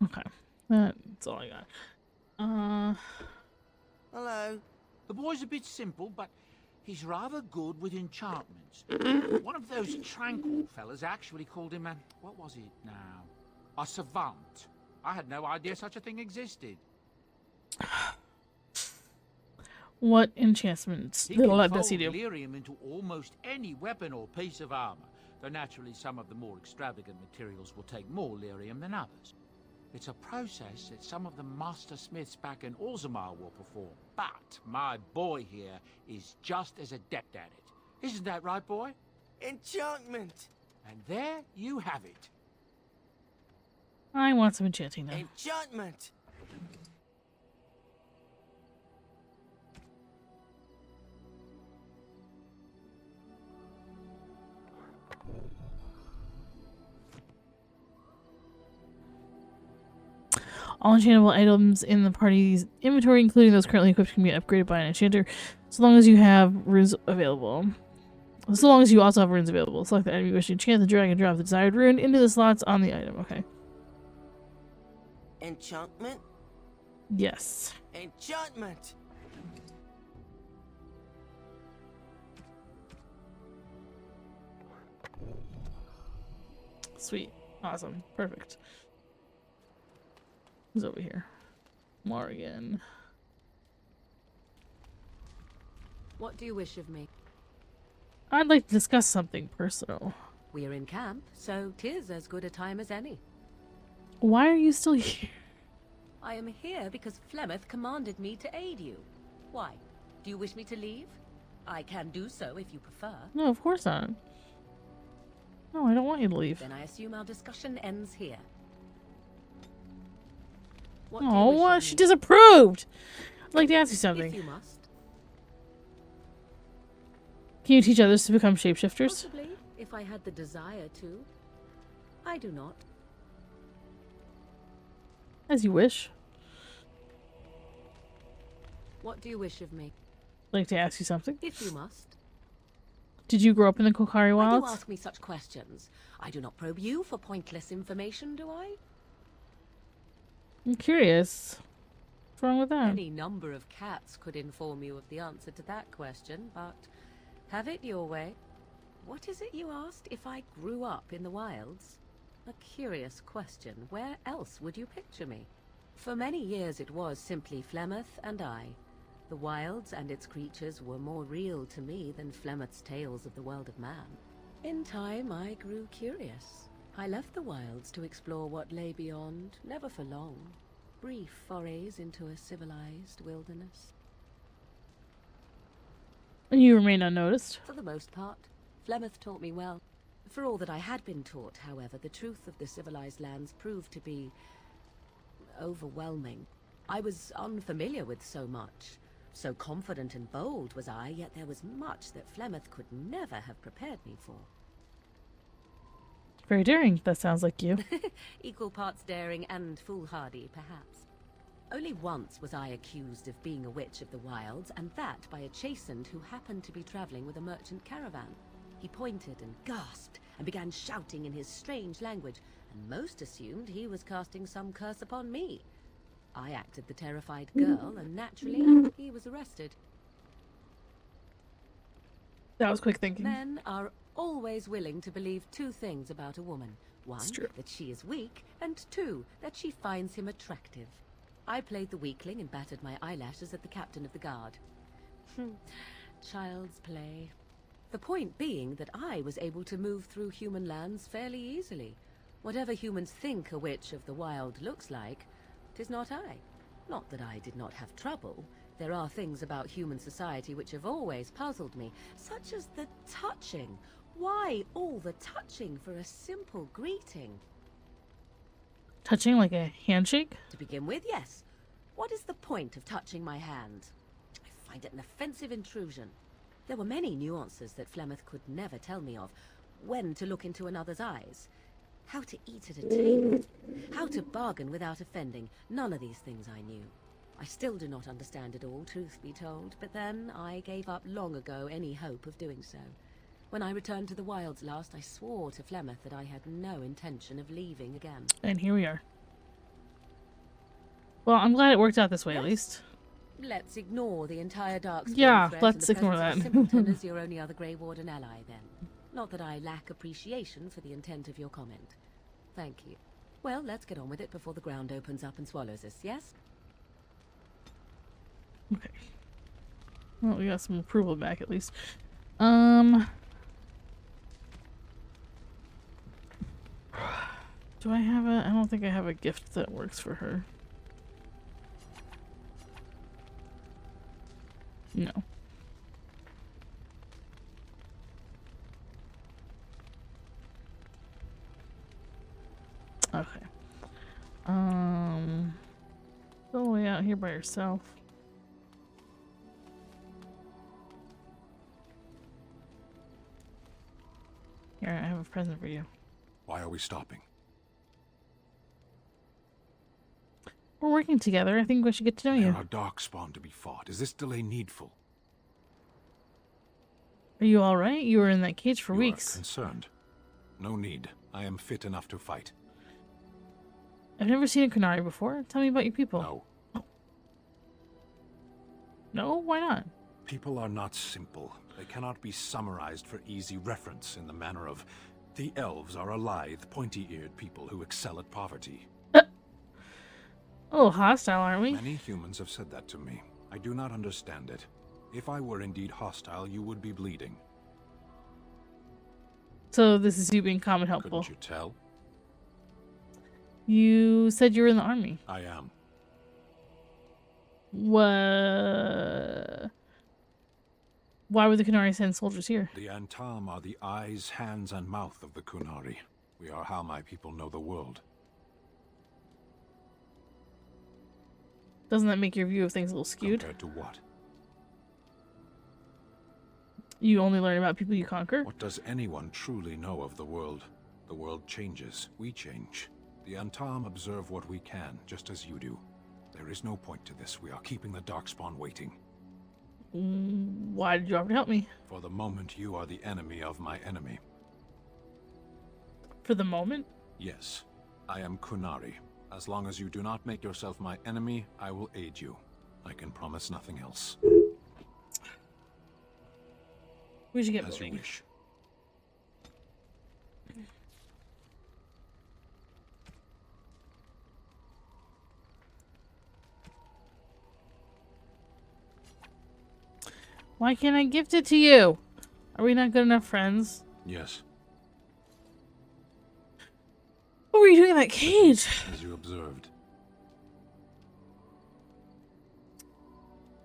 Okay. That's all I got. Hello. The boy's a bit simple, but he's rather good with enchantments. One of those tranquil fellas actually called him a... What was it now? A savant. I had no idea such a thing existed. What enchantments He did can let fold Desi do? lyrium into almost any weapon or piece of armor, though naturally some of the more extravagant materials will take more lyrium than others. It's a process that some of the master smiths back in Orzammar will perform, but my boy here is just as adept at it. Isn't that right, boy? Enchantment! And there you have it. I want some enchanting now. Enchantment! All enchantable items in the party's inventory, including those currently equipped, can be upgraded by an enchanter, so long as you have runes available. So long as you also have runes available. Select the enemy you wish to enchant, the drag and drop the desired rune into the slots on the item. Okay. Enchantment? Yes. Enchantment! Sweet. Awesome. Perfect. Who's over here? Morgan. What do you wish of me? I'd like to discuss something personal. We're in camp, so 'tis as good a time as any. Why are you still here? I am here because Flemeth commanded me to aid you. Why? Do you wish me to leave? I can do so if you prefer. No, of course not. No, I don't want you to leave. Then I assume our discussion ends here. What do you wish Oh, of she me? disapproved! I'd like to ask you something. If you must. Can you teach others to become shapeshifters? Possibly, if I had the desire to. I do not. As you wish. What do you wish of me? I'd like to ask you something. If you must. Did you grow up in the Kokari Why do you Wilds? ask me such questions? I do not probe you for pointless information, do I? I'm curious. What's wrong with that? Any number of cats could inform you of the answer to that question, but have it your way. What is it you asked? If I grew up in the wilds? A curious question. Where else would you picture me? For many years it was simply Flemeth and I. The wilds and its creatures were more real to me than Flemeth's tales of the world of man. In time I grew curious. I left the wilds to explore what lay beyond, never for long. Brief forays into a civilized wilderness. And you remain unnoticed? For the most part. Flemeth taught me well. For all that I had been taught, however, the truth of the civilized lands proved to be overwhelming. I was unfamiliar with so much. So confident and bold was I, yet there was much that Flemeth could never have prepared me for. Very daring, that sounds like you. Equal parts daring and foolhardy, perhaps. Only once was I accused of being a witch of the wilds, and that by a chastened who happened to be traveling with a merchant caravan. He pointed and gasped, and began shouting in his strange language, and most assumed he was casting some curse upon me. I acted the terrified girl, and naturally, he was arrested. That was quick thinking. Men are always willing to believe two things about a woman. One, that she is weak, and two, that she finds him attractive. I played the weakling and battered my eyelashes at the captain of the guard. Child's play. The point being that I was able to move through human lands fairly easily. Whatever humans think a witch of the wild looks like, 'tis not I. Not that I did not have trouble. There are things about human society which have always puzzled me, such as the touching. Why all the touching for a simple greeting? Touching like a handshake? To begin with, yes. What is the point of touching my hand? I find it an offensive intrusion. There were many nuances that Flemeth could never tell me of. When to look into another's eyes. How to eat at a table. How to bargain without offending. None of these things I knew. I still do not understand it all, truth be told, but then I gave up long ago any hope of doing so. When I returned to the wilds last, I swore to Flemeth that I had no intention of leaving again. And here we are. Well, I'm glad it worked out this way, at least. Let's ignore the entire Darkspawn Yeah, threat let's in the ignore presence that. of Simpleton as your only other Grey Warden ally, then. Not that I lack appreciation for the intent of your comment. Thank you. Well, let's get on with it before the ground opens up and swallows us, yes? Okay. Well, we got some approval back at least. Do I have a... I don't think I have a gift that works for her. No. Okay. Go all the way out here by yourself. Here, I have a present for you. Why are we stopping? We're working together. I think we should get to know you. There are darkspawn to be fought. Is this delay needful? Are you alright? You were in that cage for You weeks. are concerned. No need. I am fit enough to fight. I've never seen a Kunari before. Tell me about your people. No. No? Why not? People are not simple. They cannot be summarized for easy reference in the manner of the elves are a lithe, pointy-eared people who excel at poverty. A little hostile, aren't we? Many humans have said that to me. I do not understand it. If I were indeed hostile, you would be bleeding. So this is you being calm and helpful. Couldn't you tell? You said you were in the army. I am. What? Why would the Kunari send soldiers here? The Antam are the eyes, hands, and mouth of the Kunari. We are how my people know the world. Doesn't that make your view of things a little skewed? Compared to what? You only learn about people you conquer? What does anyone truly know of the world? The world changes. We change. The Antam observe what we can, just as you do. There is no point to this. We are keeping the Darkspawn waiting. Why did you offer to help me? For the moment, you are the enemy of my enemy. For the moment? Yes. I am Kunari. As long as you do not make yourself my enemy, I will aid you. I can promise nothing else. We should get as moving. You wish. Why can't I gift it to you? Are we not good enough friends? Yes. What were you doing in that cage? As you observed.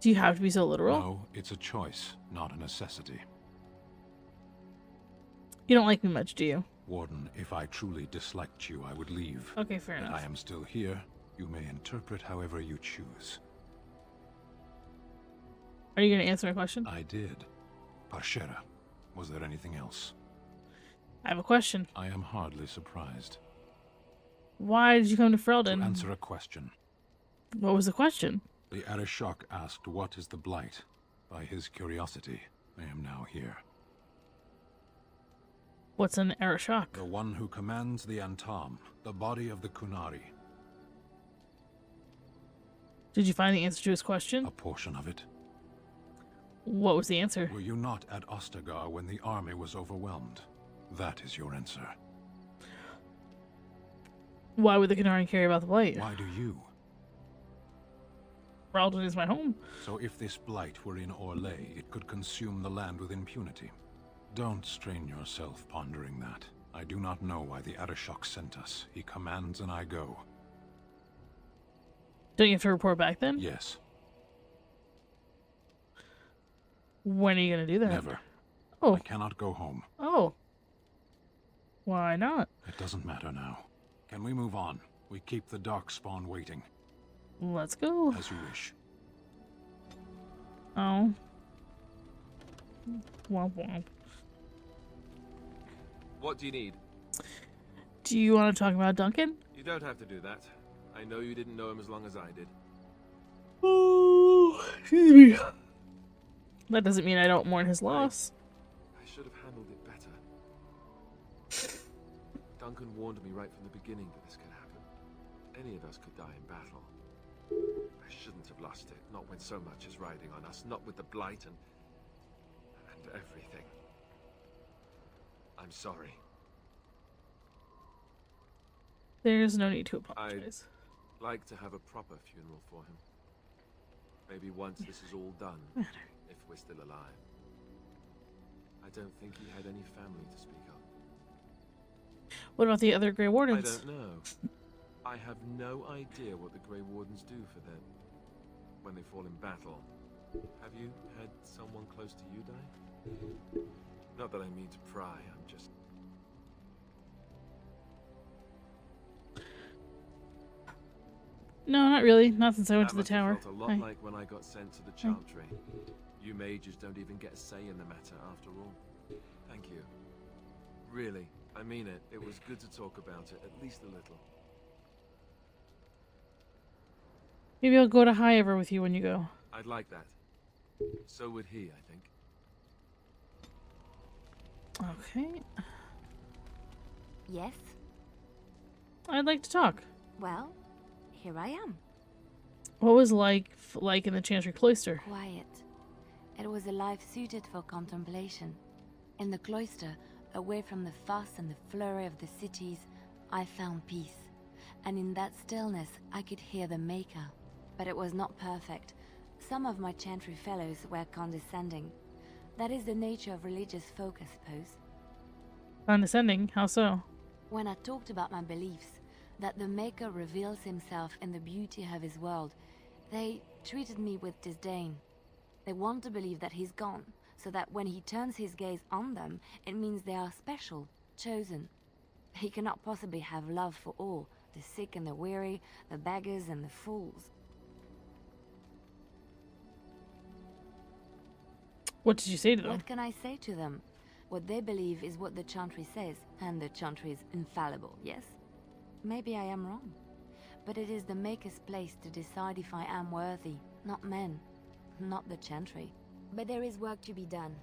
Do you have to be so literal? No, it's a choice, not a necessity. You don't like me much, do you? Warden, if I truly disliked you, I would leave. Okay, fair enough. I am still here. You may interpret however you choose. Are you going to answer my question? I did. Parshera, was there anything else? I have a question. I am hardly surprised. Why did you come to Ferelden? To answer a question. What was the question? The Arishok asked what is the Blight. By his curiosity, I am now here. What's an Arishok? The one who commands the Antam, the body of the Kunari. Did you find the answer to his question? A portion of it. What was the answer? Were you not at Ostagar when the army was overwhelmed? That is your answer. Why would the Kunari care about the Blight? Why do you? Ferelden is my home. So if this Blight were in Orlais, it could consume the land with impunity. Don't strain yourself pondering that. I do not know why the Arishok sent us. He commands and I go. Don't you have to report back then? Yes. When are you going to do that? Never. Oh. I cannot go home. Oh. Why not? It doesn't matter now. Can we move on? We keep the Darkspawn waiting. Let's go. As you wish. Oh. Womp womp. What do you need? Do you want to talk about Duncan? You don't have to do that. I know you didn't know him as long as I did. Oh, excuse me. That doesn't mean I don't mourn his loss. I should have handled it better. Duncan warned me right from the beginning that this could happen. Any of us could die in battle. I shouldn't have lost it, not when so much is riding on us, not with the Blight and everything. I'm sorry. There's no need to apologize. I'd like to have a proper funeral for him. Maybe once this is all done, if we're still alive. I don't think he had any family to speak of. What about the other Grey Wardens? I don't know. I have no idea what the Grey Wardens do for them when they fall in battle. Have you had someone close to you die? Not that I mean to pry, I'm just... No, not really. Not since I went to the tower. Felt a lot like when I got sent to the chantry. You mages don't even get a say in the matter after all. Thank you. Really, I mean it. It was good to talk about it, at least a little. Maybe I'll go to Highever with you when you go. I'd like that. So would he, I think. Okay. Yes? I'd like to talk. Well, here I am. What was like in the Chantry Cloister? Quiet. It was a life suited for contemplation. In the cloister, away from the fuss and the flurry of the cities, I found peace. And in that stillness, I could hear the Maker. But it was not perfect. Some of my Chantry fellows were condescending. That is the nature of religious folk, I suppose. Condescending? How so? When I talked about my beliefs, that the Maker reveals himself in the beauty of his world, they treated me with disdain. They want to believe that he's gone, so that when he turns his gaze on them, it means they are special, chosen. He cannot possibly have love for all, the sick and the weary, the beggars and the fools. What did you say to them? What can I say to them? What they believe is what the Chantry says, and the Chantry is infallible, yes? Maybe I am wrong. But it is the Maker's place to decide if I am worthy, not men, not the Chantry. But there is work to be done,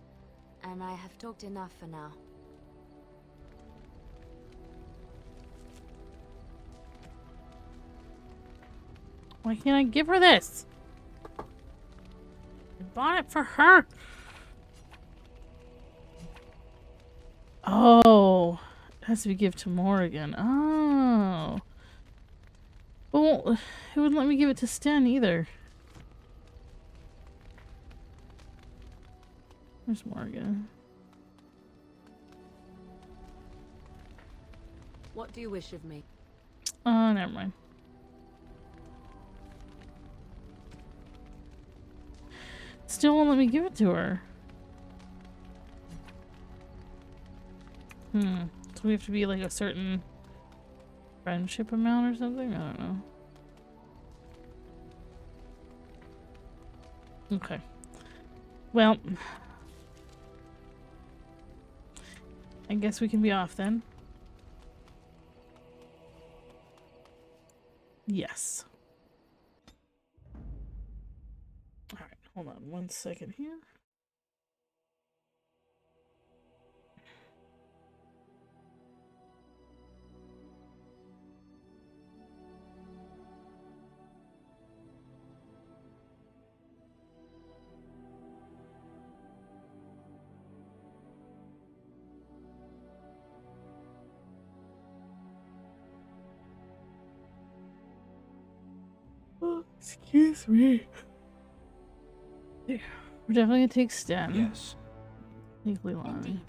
and I have talked enough for now. Why can't I give her this? I bought it for her. Oh, it has to be given to Morrigan. Oh. Well, it wouldn't let me give it to Sten either. Where's Morrigan? What do you wish of me? Never mind. Still won't let me give it to her. So we have to be like a certain friendship amount or something? I don't know. Okay. Well, I guess we can be off then. Yes. Alright, hold on 1 second here. Oh, excuse me. Yeah, we're definitely gonna take Sten. Yes. Legally Lana.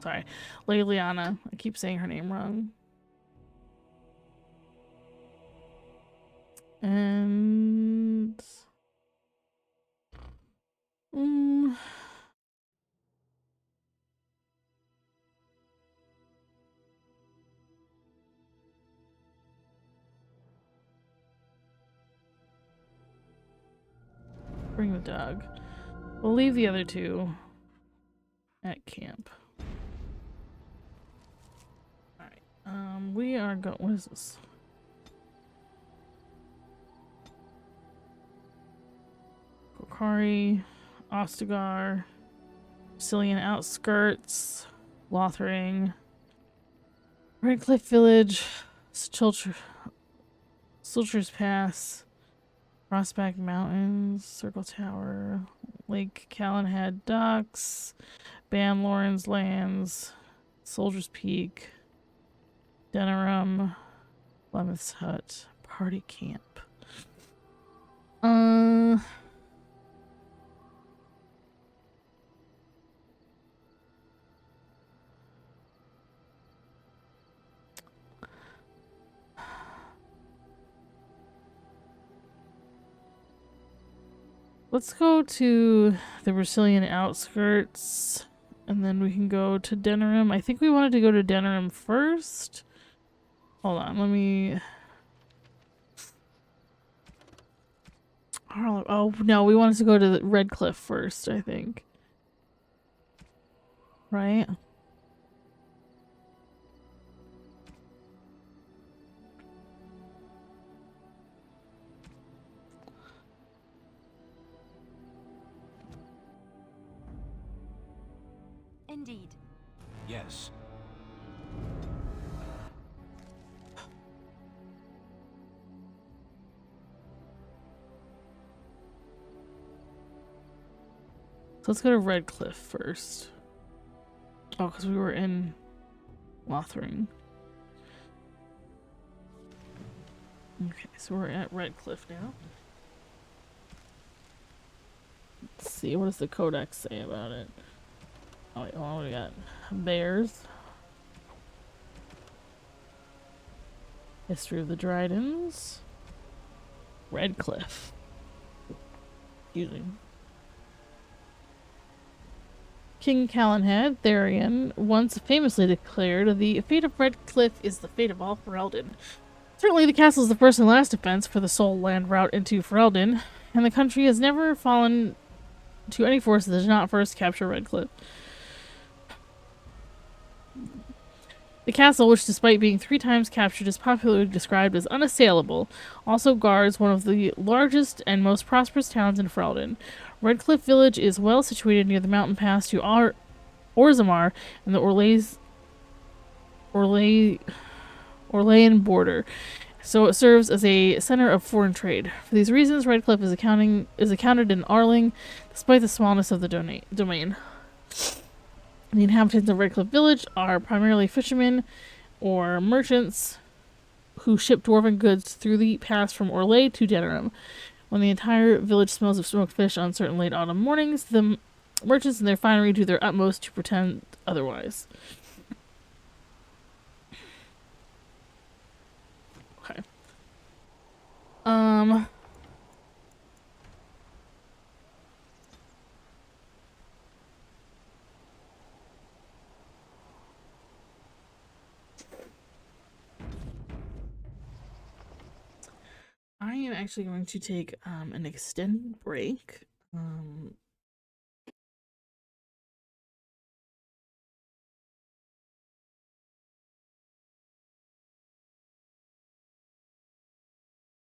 Sorry, Lady Liana. I keep saying her name wrong. And bring the dog. We'll leave the other two at camp. Alright. We are going. What is this? Kokari, Ostagar, Sicilian outskirts, Lothering, Redcliffe Village, Sulcher's Pass, Prospect Mountains, Circle Tower, Lake Callanhead Docks, Ban Lawrence Lands, Soldier's Peak, Denerim, Plymouth's Hut, Party Camp. let's go to the Brazilian outskirts, and then we can go to Denerim. I think we wanted to go to Denerim first. Hold on, let me... Oh, no, we wanted to go to Redcliffe first, I think. Right? Indeed. Yes. So let's go to Redcliffe first. Oh, because we were in Lothering. Okay, so we're at Redcliffe now. Let's see, what does the Codex say about it? Oh wait, what do we got? Bears. History of the Dryadens. Redcliffe. Excuse me. King Calenhad, Therian, once famously declared, "The fate of Redcliffe is the fate of all Ferelden." Certainly the castle is the first and last defense for the sole land route into Ferelden, and the country has never fallen to any force that does not first capture Redcliffe. The castle, which despite being 3 times captured is popularly described as unassailable, also guards one of the largest and most prosperous towns in Ferelden. Redcliffe village is well situated near the mountain pass to Orzammar and the Orlean border, so it serves as a center of foreign trade. For these reasons, Redcliffe is accounted an Arling, despite the smallness of the domain. The inhabitants of Redcliffe village are primarily fishermen or merchants who ship dwarven goods through the pass from Orlais to Denerim. When the entire village smells of smoked fish on certain late autumn mornings, the merchants in their finery do their utmost to pretend otherwise. Okay. I am actually going to take an extended break.